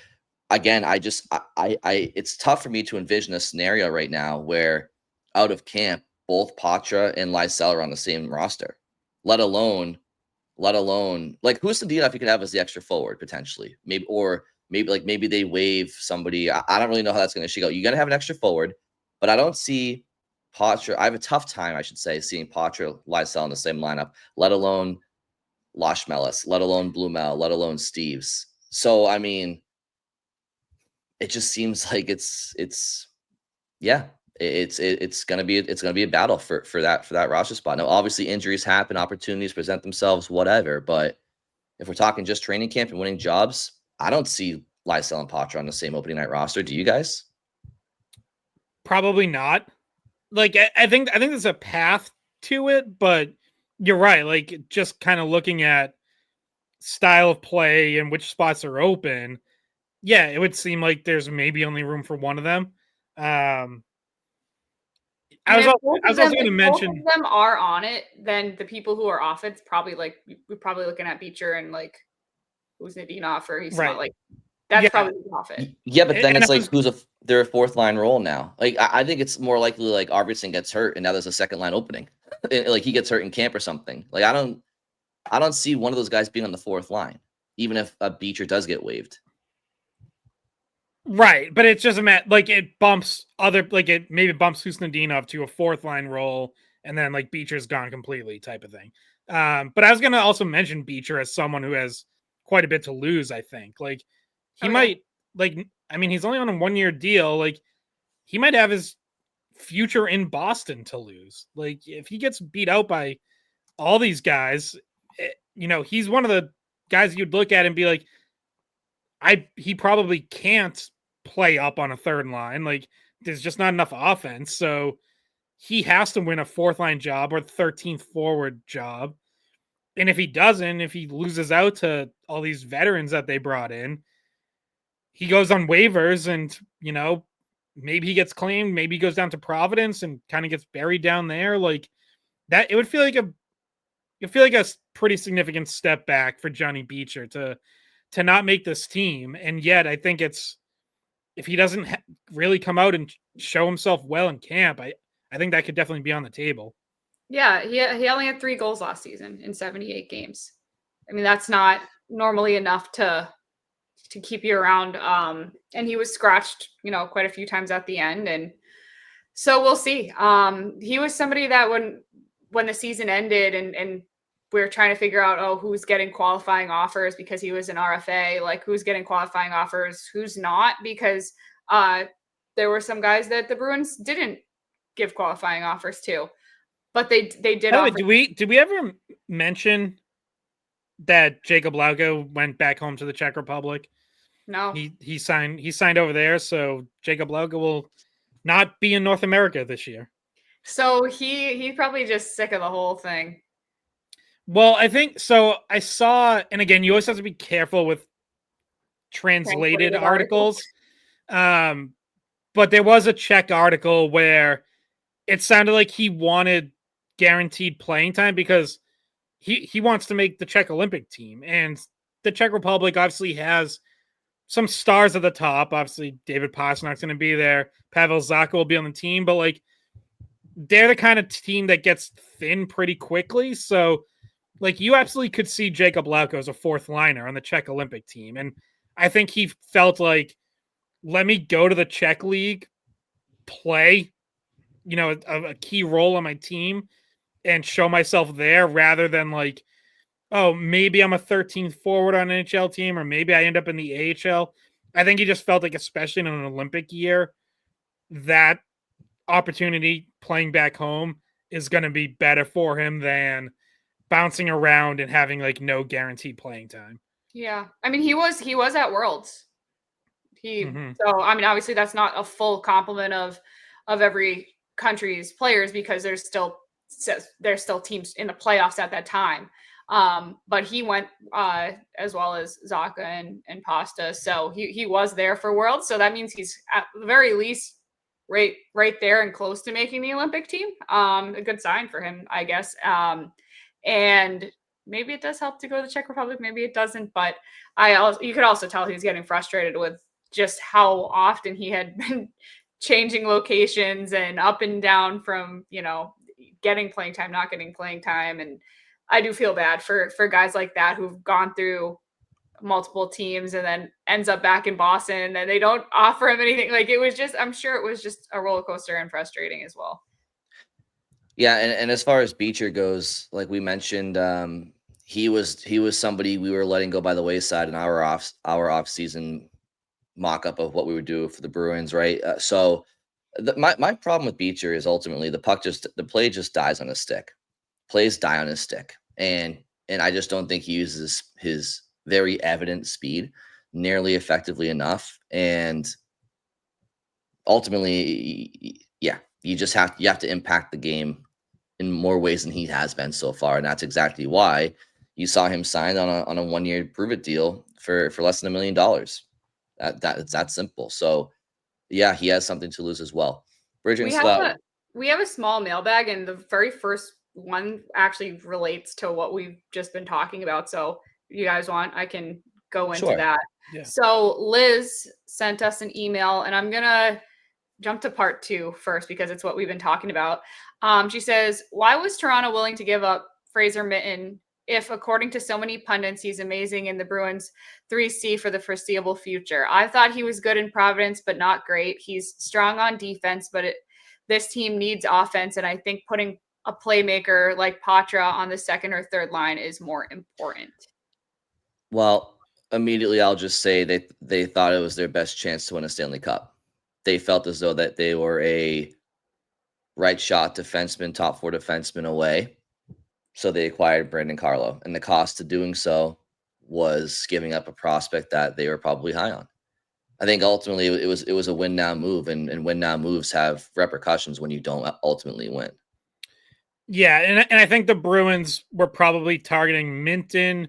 again, it's tough for me to envision a scenario right now where out of camp both Poitras and Lysell are on the same roster, let alone like who's the deal if you could have as the extra forward potentially, maybe they waive somebody. I don't really know how that's going to shake out. You're going to have an extra forward, but I don't see Poitras. I have a tough time, I should say, seeing Poitras, Lysell in the same lineup, let alone Lashmelis, let alone Blumel, let alone Steves. So, I mean, it just seems like it's gonna be a battle for that roster spot. Now, obviously, injuries happen, opportunities present themselves, whatever. But if we're talking just training camp and winning jobs, I don't see Lysell and Poitras on the same opening night roster. Do you guys? Probably not. Like I think there's a path to it, but you're right. Like just kind of looking at style of play and which spots are open, yeah, it would seem like there's maybe only room for one of them. I was also going to mention, both of them are on it, then the people who are off it's probably like we're probably looking at Beecher and like who's Nadinov, or he's not like that's probably off it. Yeah, but then it's like they're a fourth line role now. Like I think it's more likely like Arvidsson gets hurt and now there's a second line opening. Like he gets hurt in camp or something. Like I don't see one of those guys being on the fourth line, even if a Beecher does get waived. Right, but it's just like it bumps it maybe bumps Husnudinov to a fourth line role, and then like Beecher's gone completely type of thing. But I was gonna also mention Beecher as someone who has quite a bit to lose. I think like he might he's only on a 1-year deal. Like he might have his future in Boston to lose. Like if he gets beat out by all these guys, he's one of the guys you'd look at and be like, he probably can't play up on a third line. Like there's just not enough offense. So he has to win a fourth line job or 13th forward job. And if he doesn't, if he loses out to all these veterans that they brought in, he goes on waivers and, maybe he gets claimed, maybe he goes down to Providence and kind of gets buried down there. Like that, it would feel like a pretty significant step back for Johnny Beecher to not make this team. And yet I think if he doesn't really come out and show himself well in camp, I think that could definitely be on the table. Yeah. He only had 3 goals last season in 78 games. I mean, that's not normally enough to keep you around. And he was scratched, quite a few times at the end. And so we'll see. He was somebody that when the season ended and we were trying to figure out, who's getting qualifying offers because he was an RFA, like who's getting qualifying offers, who's not, because there were some guys that the Bruins didn't give qualifying offers to, but they did. Did we ever mention that Jacob Lauko went back home to the Czech Republic? No, he signed over there, so Jacob Lauko will not be in North America this year. So he's probably just sick of the whole thing. Well, I think so. I saw, and again, you always have to be careful with translated articles. But there was a Czech article where it sounded like he wanted guaranteed playing time because he wants to make the Czech Olympic team, and the Czech Republic obviously has some stars at the top. Obviously, David Pastrnak's going to be there. Pavel Zacha will be on the team, but like they're the kind of team that gets thin pretty quickly. So like you absolutely could see Jacob Lauko as a fourth liner on the Czech Olympic team. And I think he felt like, let me go to the Czech league, play, a key role on my team and show myself there rather than like, oh, maybe I'm a 13th forward on an NHL team, or maybe I end up in the AHL. I think he just felt like, especially in an Olympic year, that opportunity playing back home is going to be better for him than bouncing around and having like no guaranteed playing time. Yeah. I mean, he was at Worlds. So, I mean, obviously that's not a full complement of every country's players because there's still teams in the playoffs at that time. But he went as well as Zacha and Pasta. So he was there for Worlds. So that means he's at the very least right there and close to making the Olympic team. A good sign for him, I guess. And maybe it does help to go to the Czech Republic. Maybe it doesn't. But you could also tell he's getting frustrated with just how often he had been changing locations and up and down from, getting playing time, not getting playing time. And I do feel bad for guys like that who've gone through multiple teams and then ends up back in Boston and they don't offer him anything. Like I'm sure it was just a roller coaster and frustrating as well. Yeah. And as far as Beecher goes, like we mentioned, he was somebody we were letting go by the wayside in our off season mock-up of what we would do for the Bruins, right? So my problem with Beecher is ultimately the play just dies on his stick. Plays die on his stick. And I just don't think he uses his very evident speed nearly effectively enough. And ultimately, yeah, you have to impact the game in more ways than he has been so far. And that's exactly why you saw him signed on a 1-year prove-it deal for less than $1 million. It's that simple. So yeah, he has something to lose as well. We have a small mailbag, and the very first one actually relates to what we've just been talking about. So if you guys want, I can go into that. Yeah. So Liz sent us an email, and I'm gonna jump to part 2 first because it's what we've been talking about. She says, why was Toronto willing to give up Fraser Minten if, according to so many pundits, he's amazing in the Bruins 3C for the foreseeable future? I thought he was good in Providence, but not great. He's strong on defense, but this team needs offense, and I think putting a playmaker like Poitras on the second or third line is more important. Well, immediately I'll just say they thought it was their best chance to win a Stanley Cup. They felt as though that they were a right shot defenseman, top 4 defenseman away. So they acquired Brandon Carlo, and the cost to doing so was giving up a prospect that they were probably high on. I think ultimately it was a win now move, and win now moves have repercussions when you don't ultimately win. Yeah, and I think the Bruins were probably targeting Minten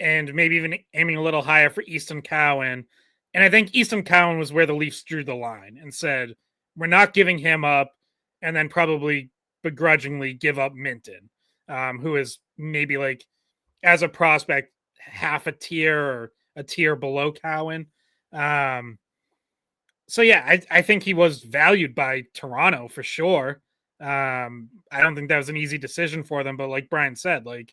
and maybe even aiming a little higher for Easton Cowan. And I think Easton Cowan was where the Leafs drew the line and said, we're not giving him up, and then probably begrudgingly give up Minten, who is maybe like, as a prospect, half a tier or a tier below Cowan. So yeah, I think he was valued by Toronto for sure. I don't think that was an easy decision for them, but like Brian said, like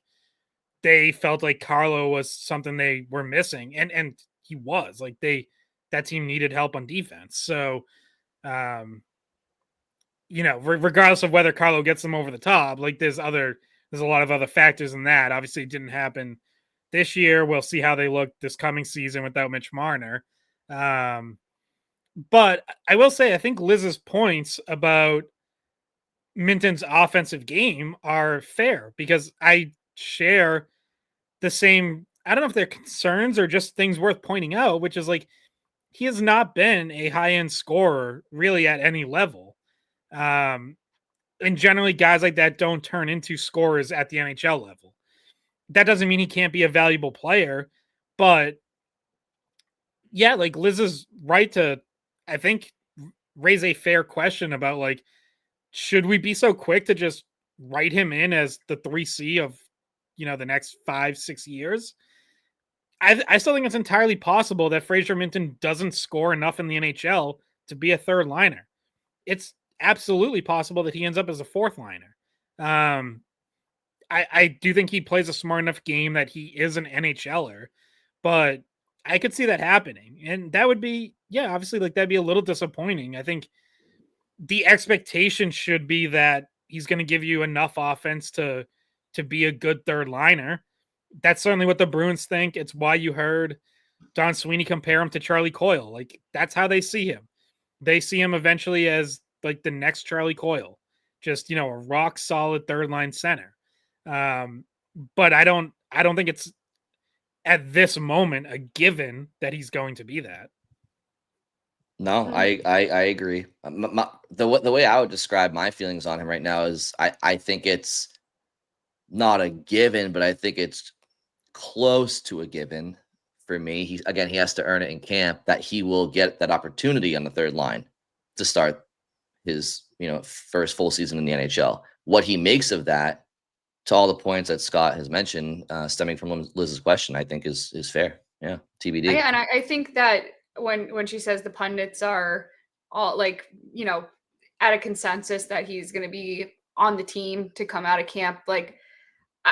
they felt like Carlo was something they were missing, and he was. Like that team needed help on defense. So, regardless of whether Carlo gets them over the top, like there's a lot of other factors in that. Obviously, it didn't happen this year. We'll see how they look this coming season without Mitch Marner. But I will say, I think Liz's points about Minten's offensive game are fair, because I share the same, I don't know if they're concerns or just things worth pointing out, which is like, he has not been a high-end scorer really at any level. And generally guys like that don't turn into scorers at the NHL level. That doesn't mean he can't be a valuable player, but yeah, like Liz is right to, I think, raise a fair question about like, should we be so quick to just write him in as the 3C of, the next 5-6 years? I still think it's entirely possible that Fraser Minten doesn't score enough in the NHL to be a third liner. It's absolutely possible that he ends up as a fourth liner. I do think he plays a smart enough game that he is an NHLer, but I could see that happening. And that would be, obviously, like, that'd be a little disappointing. I think the expectation should be that he's going to give you enough offense to be a good third liner. That's certainly what the Bruins think. It's why you heard Don Sweeney compare him to Charlie Coyle. Like, that's how they see him. They see him eventually as like the next Charlie Coyle, just, a rock solid third line center. But I don't think it's at this moment a given that he's going to be that. No, I agree. The way I would describe my feelings on him right now is I think it's not a given, but I think it's close to a given for me. He has to earn it in camp that he will get that opportunity on the third line to start his first full season in the NHL. What he makes of that, to all the points that Scott has mentioned, stemming from Liz's question, I think is fair. Yeah, TBD. Yeah, and I think that when she says the pundits are all like, at a consensus that he's going to be on the team to come out of camp, like,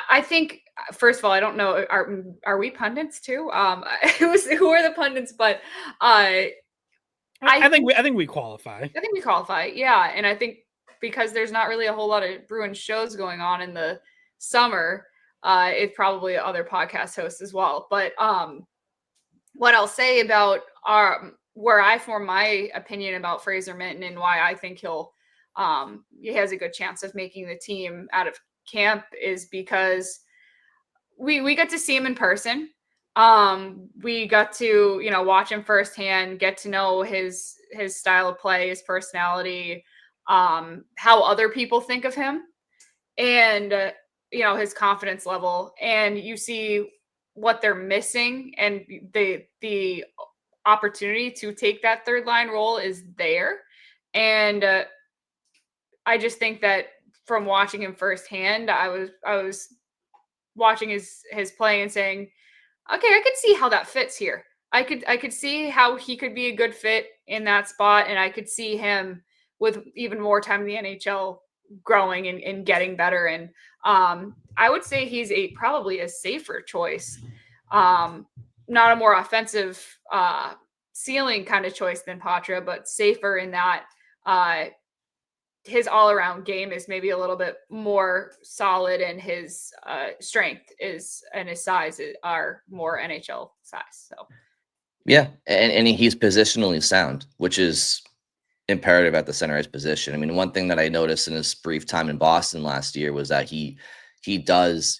I think, first of all, I don't know, are we pundits too? Who are the pundits? But I think we qualify. I think we qualify, yeah. And I think because there's not really a whole lot of Bruins shows going on in the summer, it's probably other podcast hosts as well. But what I'll say about where I form my opinion about Fraser Minten and why I think he has a good chance of making the team out of camp is because we got to see him in person. We got to, watch him firsthand, get to know his style of play, his personality, how other people think of him, and his confidence level. And you see what they're missing, and the opportunity to take that third line role is there. And I just think that from watching him firsthand, I was watching his play and saying, okay, I could see how that fits here. I could see how he could be a good fit in that spot, and I could see him with even more time in the NHL growing and getting better. And I would say he's probably a safer choice, not a more offensive ceiling kind of choice than Poitras, but safer in that his all-around game is maybe a little bit more solid, and his strength and his size are more NHL size. So, yeah, and he's positionally sound, which is imperative at the center ice position. I mean, one thing that I noticed in his brief time in Boston last year was that he does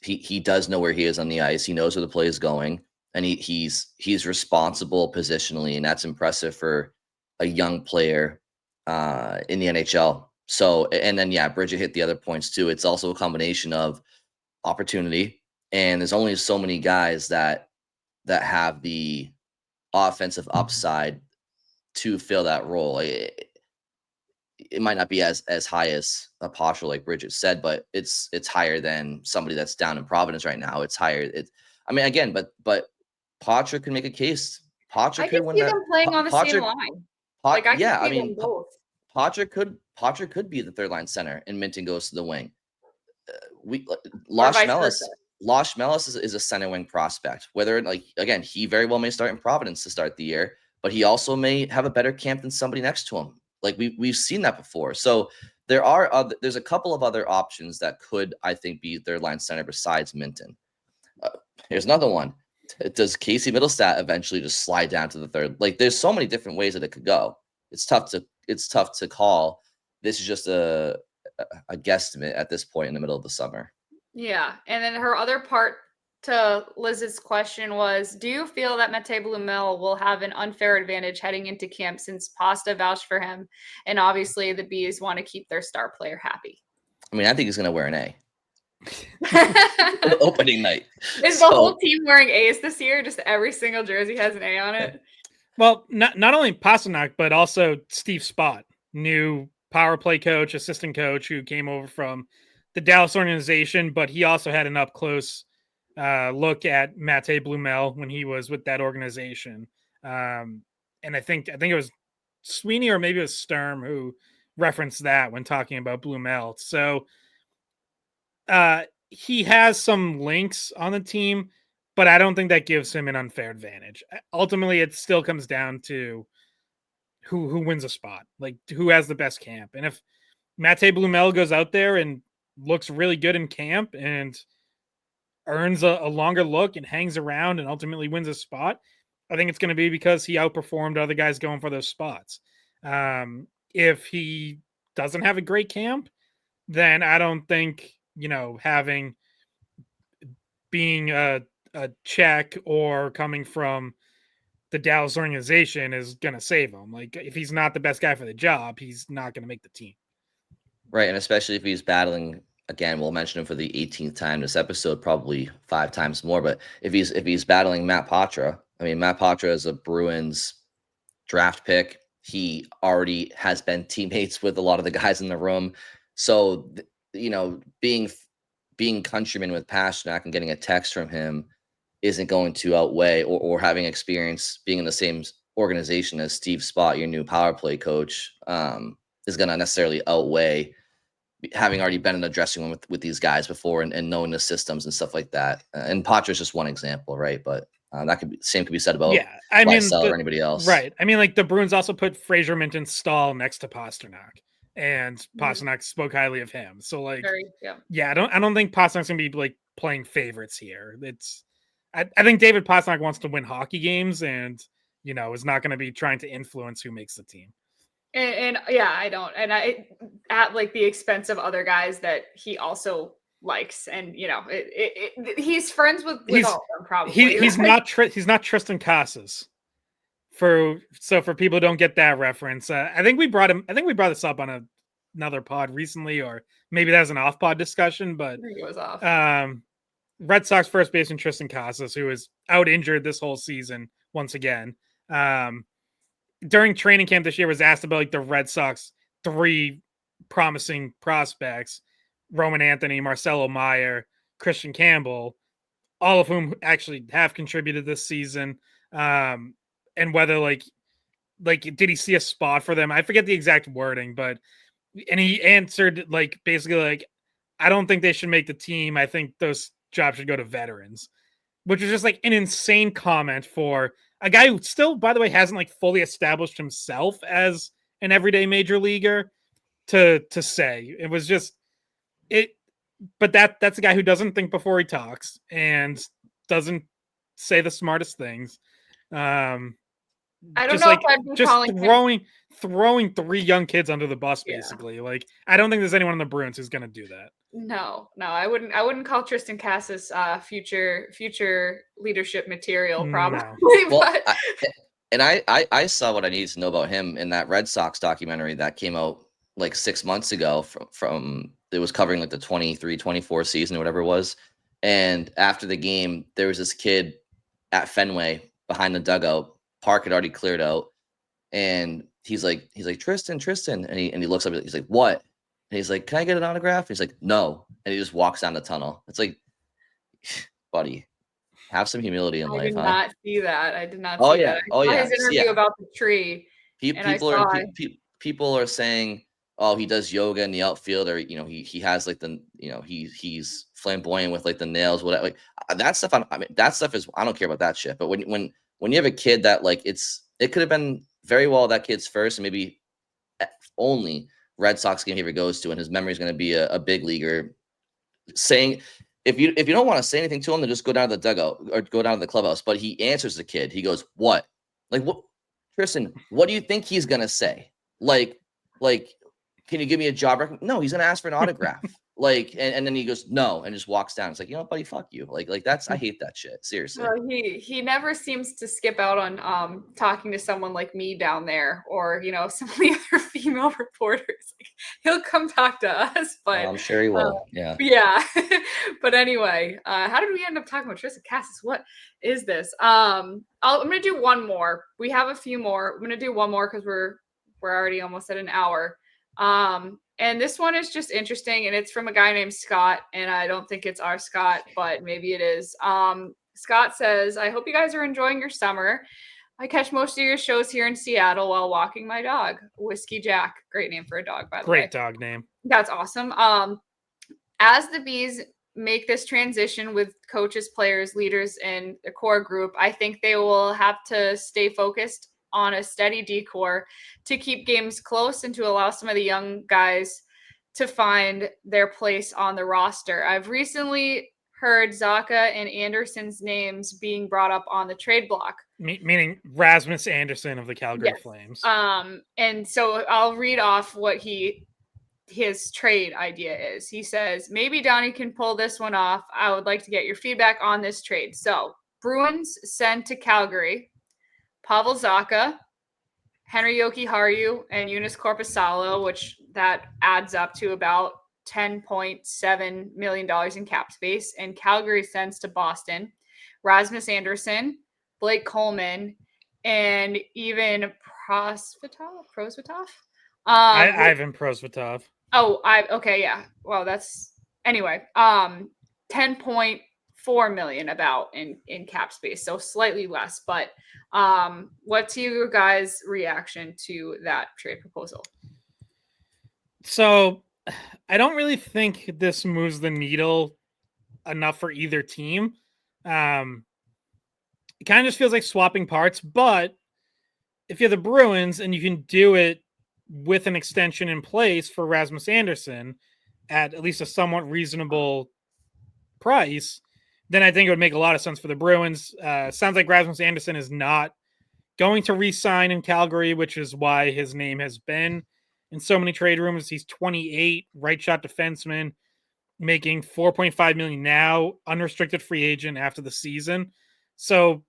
know where he is on the ice. He knows where the play is going, and he's responsible positionally, and that's impressive for a young player in the NHL. So, and then, Bridget hit the other points too. It's also a combination of opportunity, and there's only so many guys that have the offensive upside to fill that role. It might not be as high as a Poitras, like Bridget said, but it's higher than somebody that's down in Providence right now. It's higher. But Poitras can make a case. Poitras could win that. I can see them playing on the same line. I can see them both. Poitras could be the third line center, and Minten goes to the wing. Lars Losh Mellis is a center wing prospect. Whether again, he very well may start in Providence to start the year, but he also may have a better camp than somebody next to him. Like we've seen that before. So there's a couple of other options that could, I think, be third line center besides Minten. Here's another one. Does Casey Middlestat eventually just slide down to the third? Like there's so many different ways that it could go. It's tough to call. This is just a guesstimate at this point in the middle of the summer. Yeah. And then her other part to Liz's question was, do you feel that Mete Blumel will have an unfair advantage heading into camp since Pasta vouched for him? And obviously the Bees want to keep their star player happy. I mean, I think he's going to wear an A. Opening night. Is the whole team wearing A's this year? Just every single jersey has an A on it? Well, not only Pasternak, but also Steve Spott, new power play coach, assistant coach who came over from the Dallas organization, but he also had an up-close look at Mate Blumel when he was with that organization. And I think it was Sweeney or maybe it was Sturm who referenced that when talking about Blumel. So he has some links on the team, but I don't think that gives him an unfair advantage. Ultimately, it still comes down to who wins a spot, like who has the best camp. And if Mate Blumel goes out there and looks really good in camp and earns a longer look and hangs around and ultimately wins a spot, I think it's going to be because he outperformed other guys going for those spots. If he doesn't have a great camp, then I don't think, being a check or coming from the Dallas organization is going to save him. Like if he's not the best guy for the job, he's not going to make the team. Right. And especially if he's battling, again, we'll mention him for the 18th time this episode, probably 5 times more. But if he's battling Matt Poitras, I mean, Matt Poitras is a Bruins draft pick. He already has been teammates with a lot of the guys in the room. So, being countryman with Pasternak and getting a text from him isn't going to outweigh or having experience being in the same organization as Steve Spott, your new power play coach, is going to necessarily outweigh having already been in the dressing room with these guys before and knowing the systems and stuff like that. And Poitras is just one example, right? But that could be said about Lysell or anybody else. Right. I mean, like the Bruins also put Fraser Minten Stahl next to Pasternak, and Pasternak spoke highly of him. So like, I don't think Pasternak's gonna be like playing favorites here. I think David Pasternak wants to win hockey games and, is not going to be trying to influence who makes the team. And I don't. And at like the expense of other guys that he also likes. And, he's friends with all of them probably. He's not Tristan Casas. For people who don't get that reference, I think we brought this up on another pod recently, or maybe that was an off-pod discussion, but I think it was off. Red Sox first baseman Tristan Casas, who is out injured this whole season once again. During training camp this year, was asked about like the Red Sox 3 promising prospects: Roman Anthony, Marcelo Meyer, Christian Campbell, all of whom actually have contributed this season. And whether like did he see a spot for them? I forget the exact wording, and he answered like basically like, I don't think they should make the team. I think those jobs should go to veterans, which is just like an insane comment for a guy who still, by the way, hasn't like fully established himself as an everyday major leaguer to say. It was just it, but that's a guy who doesn't think before he talks and doesn't say the smartest things. I don't know if I've been calling throwing 3 young kids under the bus, basically. Yeah. Like, I don't think there's anyone in the Bruins who's going to do that. No, I wouldn't call Tristan Casas future leadership material, probably. No. Well, I saw what I needed to know about him in that Red Sox documentary that came out like 6 months ago from it was covering like the 23-24 season or whatever it was. And after the game, there was this kid at Fenway behind the dugout. Park had already cleared out, and he's like Tristan, and he looks up. He's like, what? And he's like, can I get an autograph? He's like, no, and he just walks down the tunnel. It's like, buddy, have some humility in life. I did not see that. I did not. Oh yeah. His interview about the tree. People are saying oh, he does yoga in the outfield, or he has like the he's flamboyant with like the nails, whatever. Like that stuff. I mean, that stuff is I don't care about that shit. But when you have a kid that like it could have been very well that kid's first and maybe only Red Sox game he ever goes to, and his memory is going to be a big leaguer. Saying if you don't want to say anything to him, then just go down to the dugout or go down to the clubhouse. But he answers the kid. He goes, "What? Like what, Tristan? What do you think he's gonna say? Like, can you give me a job record? No, he's gonna ask for an autograph. Like, and then he goes, no, and just walks down. It's like, buddy, fuck you. Like that's I hate that shit. Seriously. He never seems to skip out on talking to someone like me down there, or some of the other female reporters. Like, he'll come talk to us, but I'm sure he will. Yeah. But anyway, how did we end up talking about Tristan Cassis? What is this? I'm gonna do one more. We have a few more. I'm gonna do one more because we're already almost at an hour. And this one is just interesting, and it's from a guy named Scott, and I don't think it's our Scott, but maybe it is. Scott says, I hope you guys are enjoying your summer. I catch most of your shows here in Seattle while walking my dog, Whiskey Jack. Great name for a dog, by the way. Great dog name. That's awesome. As the Bees make this transition with coaches, players, leaders, and a core group, I think they will have to stay focused on a steady decor to keep games close and to allow some of the young guys to find their place on the roster. I've recently heard Zacha and Anderson's names being brought up on the trade block. Meaning Rasmus Anderson of the Calgary Flames. And so I'll read off what his trade idea is. He says, maybe Donnie can pull this one off. I would like to get your feedback on this trade. So Bruins send to Calgary Pavel Zacha, Henry Jokiharju, and Joonas Korpisalo, which that adds up to about $10.7 million in cap space. And Calgary sends to Boston Rasmus Anderson, Blake Coleman, and even Prosvetov? Ivan Prosvetov. Okay, yeah. Well, that's anyway. 10.4 million about in cap space, so slightly less. But what's your guys' reaction to that trade proposal? So I don't really think this moves the needle enough for either team. It kind of just feels like swapping parts, but if you're the Bruins and you can do it with an extension in place for Rasmus Anderson at least a somewhat reasonable price, then I think it would make a lot of sense for the Bruins. Sounds like Rasmus Anderson is not going to re-sign in Calgary, which is why his name has been in so many trade rumors. He's 28, right shot defenseman, making $4.5 million now, unrestricted free agent after the season. So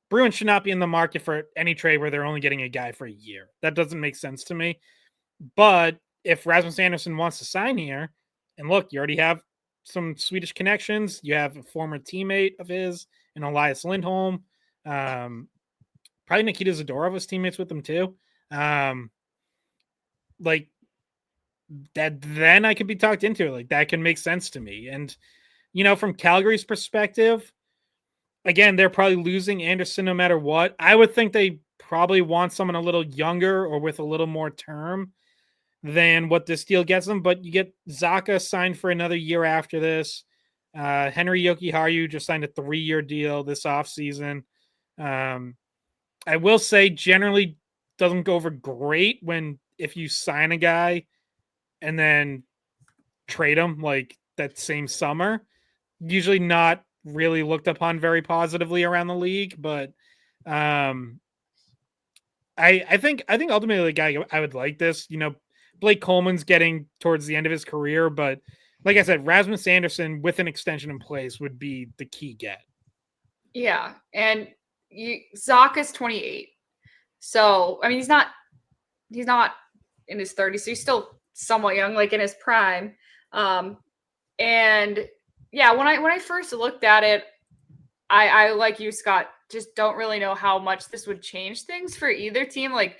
Bruins should not be in the market for any trade where they're only getting a guy for a year. That doesn't make sense to me. But if Rasmus Anderson wants to sign here, and look, you already have some Swedish connections. You have a former teammate of his in Elias Lindholm. Probably Nikita Zadorov was teammates with him too. Like that, then I could be talked into it. Like that can make sense to me. And, from Calgary's perspective, again, they're probably losing Anderson no matter what. I would think they probably want someone a little younger or with a little more term than what this deal gets them. But you get Zacha signed for another year after this. Henry Jokiharju just signed a 3-year deal this offseason. I will say generally doesn't go over great if you sign a guy and then trade him like that same summer. Usually not really looked upon very positively around the league, but I think ultimately the guy I would like this. Blake Coleman's getting towards the end of his career, but like I said, Rasmus Anderson with an extension in place would be the key get. Yeah, and Zacha's 28, so I mean he's not in his 30s, so he's still somewhat young, like in his prime. And yeah, when I first looked at it, I like you, Scott, just don't really know how much this would change things for either team. Like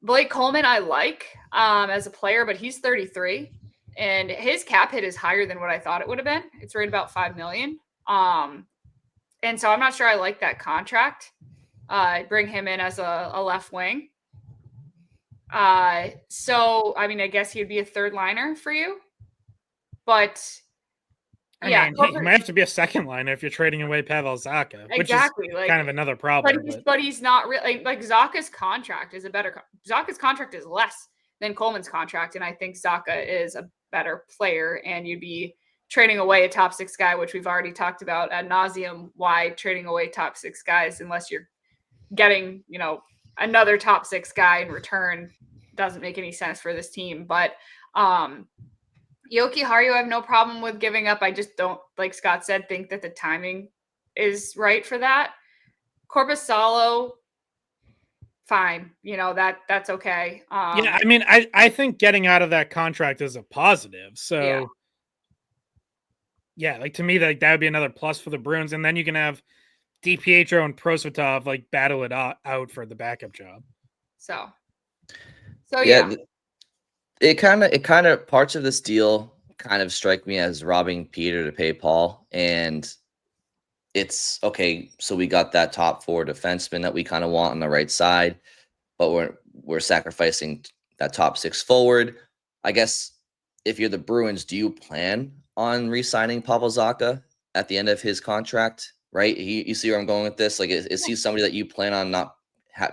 Blake Coleman, I like as a player, but he's 33, and his cap hit is higher than what I thought it would have been. It's right about $5 million. And so I'm not sure I like that contract. Bring him in as a left wing. So I mean, I guess he'd be a third liner for you, but I mean, he might have to be a second liner if you're trading away Pavel Zacha, which is kind of another problem. But he's not really like Zacha's contract is Zacha's contract is less than Coleman's contract, and I think Zacha is a better player, and you'd be trading away a top 6 guy, which we've already talked about ad nauseum. Why trading away top 6 guys unless you're getting, another top 6 guy in return doesn't make any sense for this team. But Jokiharju, I have no problem with giving up. I just don't, like Scott said, think that the timing is right for that. Korpisalo, fine. That's okay. Yeah, I mean, I think getting out of that contract is a positive. So yeah, like to me, that would be another plus for the Bruins. And then you can have DiPietro and Prosvetov like battle it out for the backup job. So yeah. It kind of parts of this deal kind of strike me as robbing Peter to pay Paul. And it's okay. So we got that top 4 defenseman that we kind of want on the right side, but we're sacrificing that top 6 forward. I guess if you're the Bruins, do you plan on re-signing Pavel Zacha at the end of his contract? Right? You see where I'm going with this? Like, is he somebody that you plan on not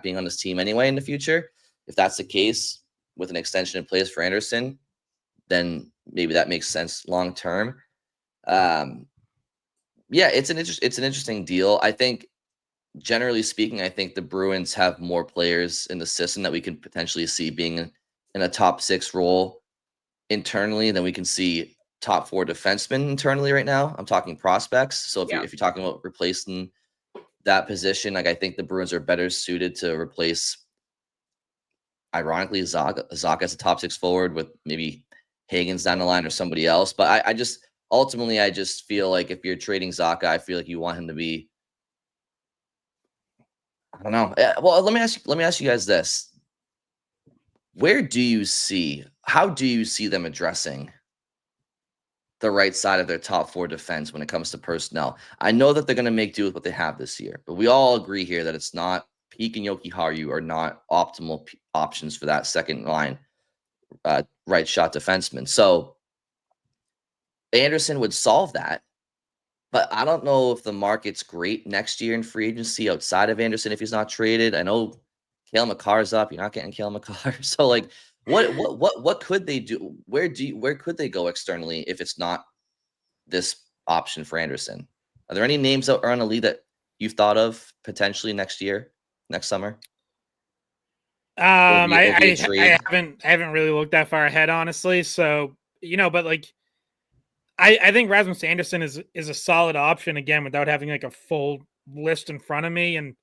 being on this team anyway in the future? If that's the case, with an extension in place for Anderson, then maybe that makes sense long term. Yeah, it's an interesting deal. I think, generally speaking, I think the Bruins have more players in the system that we can potentially see being in a top 6 role internally than we can see top 4 defensemen internally right now. I'm talking prospects. So if you're talking about replacing that position, like I think the Bruins are better suited to replace, ironically, Zacha as a top 6 forward with maybe Hagen's down the line or somebody else. But I just ultimately I just feel like if you're trading Zacha, I feel like you want him to be, I don't know. Well, let me ask you guys this. How do you see them addressing the right side of their top 4 defense when it comes to personnel? I know that they're going to make do with what they have this year, but we all agree here that it's not Peak and Jokiharju are not optimal options for that second line right shot defenseman. So Anderson would solve that, but I don't know if the market's great next year in free agency outside of Anderson if he's not traded. I know Cale Makar's up. You're not getting Cale Makar. So like, what could they do? Where could they go externally if it's not this option for Anderson? Are there any names that are on the lead that you've thought of potentially next summer? I haven't really looked that far ahead, honestly. So, but like, I think Rasmus Anderson is a solid option again without having like a full list in front of me. And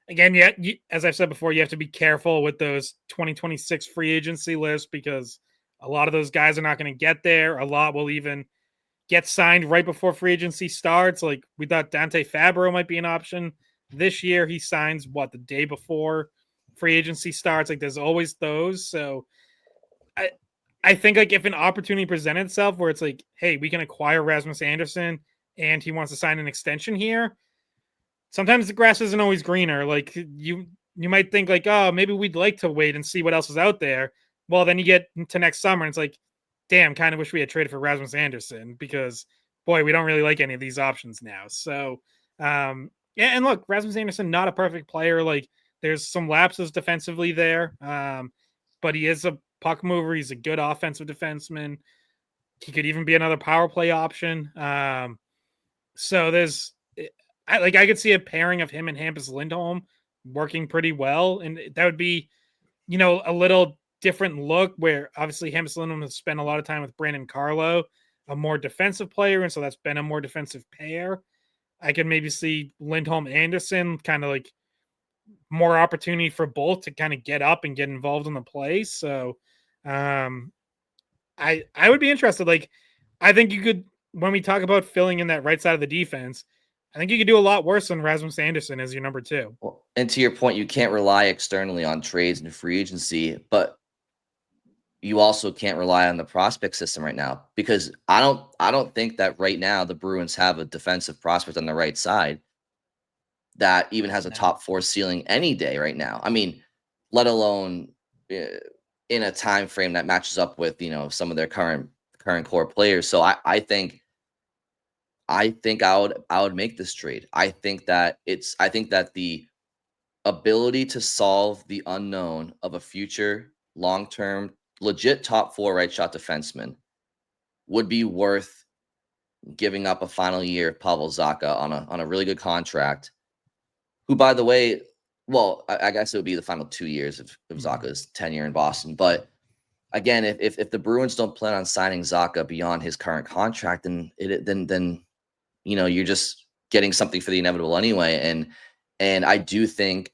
again, as I've said before, you have to be careful with those 2026 free agency lists because a lot of those guys are not going to get there. A lot will even get signed right before free agency starts. Like we thought Dante Fabro might be an option this year. He signs the day before free agency starts. Like there's always those. So I think like if an opportunity presented itself where it's like, hey, we can acquire Rasmus Anderson and he wants to sign an extension here. Sometimes the grass isn't always greener. Like you might think like, oh, maybe we'd like to wait and see what else is out there. Well, then you get to next summer and it's like, damn, kind of wish we had traded for Rasmus Anderson because boy, we don't really like any of these options now. So yeah, and look, Rasmus Anderson, not a perfect player. Like there's some lapses defensively there. But he is a puck mover. He's a good offensive defenseman. He could even be another power play option. So I could see a pairing of him and Hampus Lindholm working pretty well. And that would be, a little different look where obviously Hampus Lindholm has spent a lot of time with Brandon Carlo, a more defensive player. And so that's been a more defensive pair. I could maybe see Lindholm Anderson kind of like more opportunity for both to kind of get up and get involved in the play. So I would be interested. Like, I think you could, when we talk about filling in that right side of the defense, I think you could do a lot worse than Rasmus Anderson as your number 2. Well, and to your point, you can't rely externally on trades and free agency, but you also can't rely on the prospect system right now because I don't think that right now the Bruins have a defensive prospect on the right side that even has a top 4 ceiling any day right now. I mean, let alone in a time frame that matches up with, some of their current core players. So I think I would make this trade. I think that the ability to solve the unknown of a future long-term legit top 4 right shot defenseman would be worth giving up a final year of Pavel Zacha on a really good contract, who, by the way, well, I guess it would be the final 2 years of Zacha's tenure in Boston. But again, if the Bruins don't plan on signing Zacha beyond his current contract, then you're just getting something for the inevitable anyway. And I do think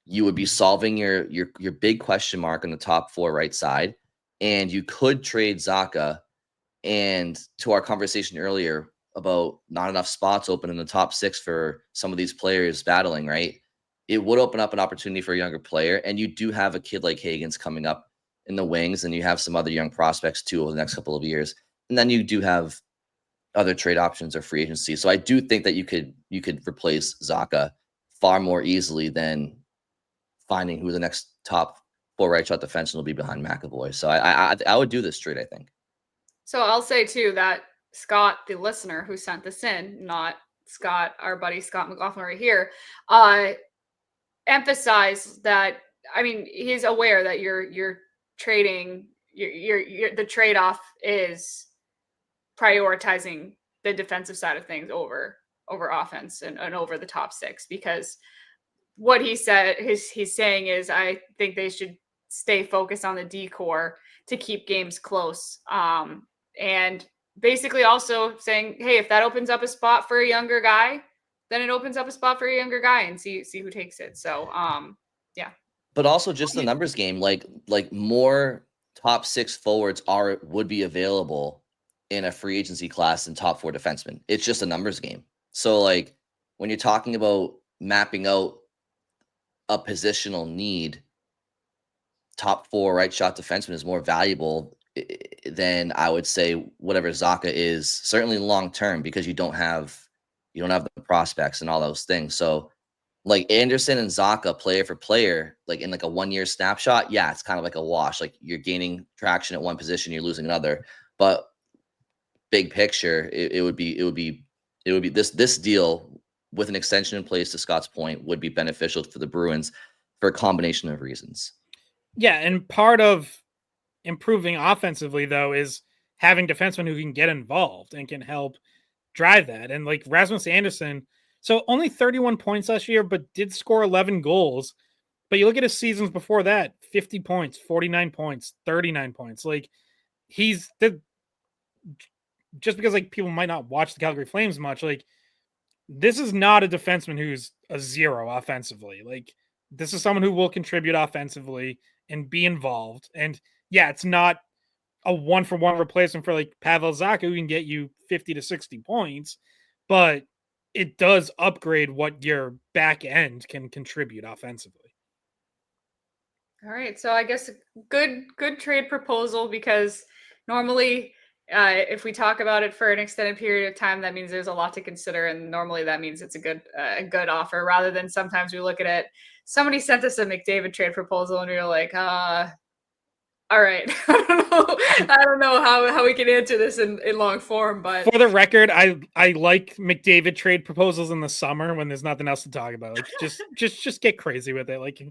you would be solving your big question mark on the top 4 right side, and you could trade Zacha. And to our conversation earlier about not enough spots open in the top 6 for some of these players battling, right? It would open up an opportunity for a younger player. And you do have a kid like Hagens coming up in the wings, and you have some other young prospects too over the next couple of years. And then you do have other trade options or free agency. So I do think that you could replace Zacha far more easily than finding who the next top 4 right shot defenseman will be behind McAvoy. So I would do this trade, I think. So I'll say too that Scott, the listener who sent this in, not Scott, our buddy Scott McLaughlin right here, emphasized that, I mean, he's aware that you're trading, the trade-off is prioritizing the defensive side of things over offense and over the top 6, because what he said, he's saying is, I think they should stay focused on the D-core to keep games close. And basically also saying, hey, if that opens up a spot for a younger guy, then it opens up a spot for a younger guy, and see who takes it. So, yeah. But also just the numbers game, like more top 6 forwards would be available in a free agency class than top 4 defensemen. It's just a numbers game. So like when you're talking about mapping out a positional need, top 4 right shot defenseman is more valuable than, I would say, whatever Zacha is, certainly long term, because you don't have the prospects and all those things. So like Anderson and Zacha player for player, like in like a 1-year snapshot, yeah, it's kind of like a wash. Like you're gaining traction at one position, you're losing another. But big picture, it would be this deal with an extension in place, to Scott's point, would be beneficial for the Bruins for a combination of reasons. Yeah, and part of improving offensively, though, is having defensemen who can get involved and can help drive that. And like Rasmus Andersson, so only 31 points last year, but did score 11 goals. But you look at his seasons before that, 50 points, 49 points, 39 points. Like just because like people might not watch the Calgary Flames much, like this is not a defenseman who's a 0 offensively. Like this is someone who will contribute offensively and be involved. And yeah, it's not a 1-for-1 replacement for like Pavel Zacha, who can get you 50 to 60 points, but it does upgrade what your back end can contribute offensively. All right. So I guess good trade proposal, because normally if we talk about it for an extended period of time, that means there's a lot to consider. And normally that means it's a good offer, rather than sometimes we look at it. Somebody sent us a McDavid trade proposal and we were like, all right. I don't know how we can answer this in long form, but for the record, I like McDavid trade proposals in the summer when there's nothing else to talk about. Like just get crazy with it. Like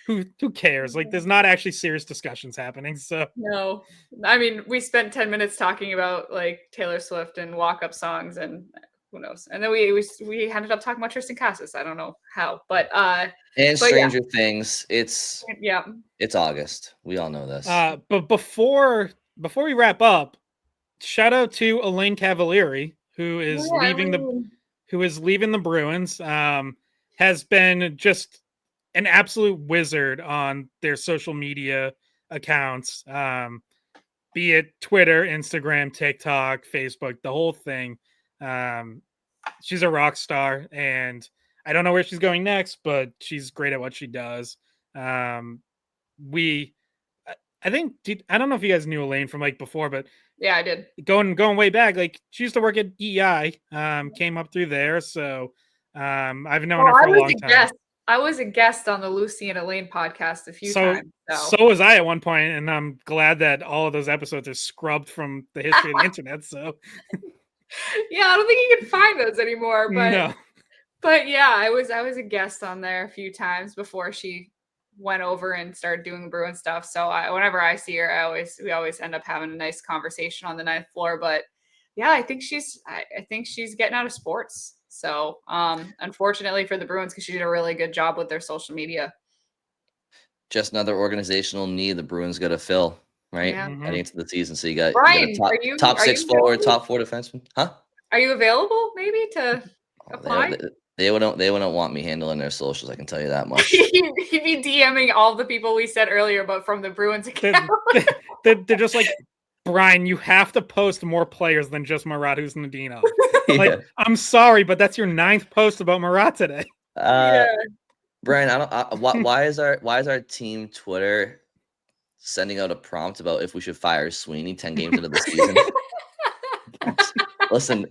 who cares? Like there's not actually serious discussions happening. So no, I mean, we spent 10 minutes talking about like Taylor Swift and walk-up songs and who knows. And then we ended up talking about Tristan Cassis. I don't know how, but Stranger Things. It's August. We all know this. But before we wrap up, shout out to Elaine Cavalieri, who is leaving the Bruins. Has been just an absolute wizard on their social media accounts, be it Twitter, Instagram, TikTok, Facebook, the whole thing. She's a rock star, and I don't know where she's going next, but she's great at what she does. I think I don't know if you guys knew Elaine from like before, but yeah, I did. Going way back, like she used to work at EI, came up through there, so I've known her for a long time. I was a guest on the Lucy and Elaine podcast a few times. So was I at one point, and I'm glad that all of those episodes are scrubbed from the history of the internet. So yeah, I don't think you can find those anymore. But no. But yeah, I was a guest on there a few times before she went over and started doing the Bruin stuff. So whenever I see her, we always end up having a nice conversation on the 9th floor. But yeah, I think she's getting out of sports. So unfortunately for the Bruins, because she did a really good job with their social media. Just another organizational need the Bruins got to fill, right? Yeah. Heading into the season. So you got, Brian, top 6 forward, top 4 defenseman. Huh? Are you available maybe to apply? They wouldn't want me handling their socials. I can tell you that much. He'd be DMing all the people we said earlier, but from the Bruins account. They're just like, Brian, you have to post more players than just Marat Husnudinov. Like, I'm sorry, but that's your 9th post about Marat today. Brian, why is our team Twitter sending out a prompt about if we should fire Sweeney 10 games into the season? Listen,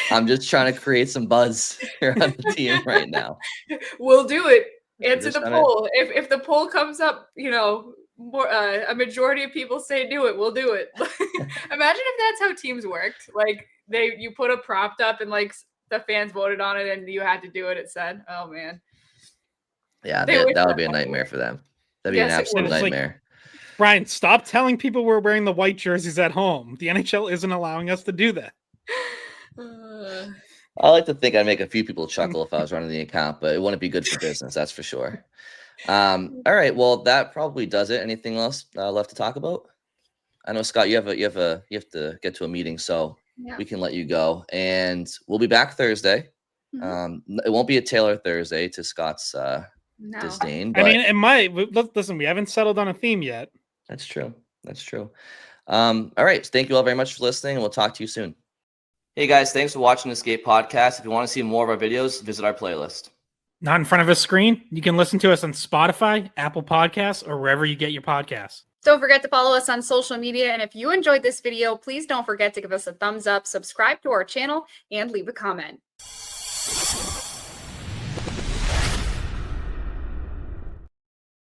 I'm just trying to create some buzz here on the team right now. We'll do it. Answer the poll. If the poll comes up, more a majority of people say do it, we'll do it. Imagine if that's how teams worked. Like you put a prompt up and like the fans voted on it and you had to do it. It said, "Oh man." Yeah, that would be a nightmare for them. That'd be an absolute nightmare. Like, Brian, stop telling people we're wearing the white jerseys at home. The NHL isn't allowing us to do that. I like to think I'd make a few people chuckle if I was running the account, but it wouldn't be good for business, that's for sure. All right, well, that probably does it. Anything else left to talk about? I know, Scott, you have to get to a meeting, so we can let you go. And we'll be back Thursday. Mm-hmm. It won't be a Taylor Thursday to Scott's disdain. But I mean, it might. Listen, we haven't settled on a theme yet. That's true. All right, thank you all very much for listening, and we'll talk to you soon. Hey guys, thanks for watching the Skate Podcast. If you want to see more of our videos, visit our playlist. Not in front of a screen? You can listen to us on Spotify, Apple Podcasts, or wherever you get your podcasts. Don't forget to follow us on social media. And if you enjoyed this video, please don't forget to give us a thumbs up, subscribe to our channel, and leave a comment.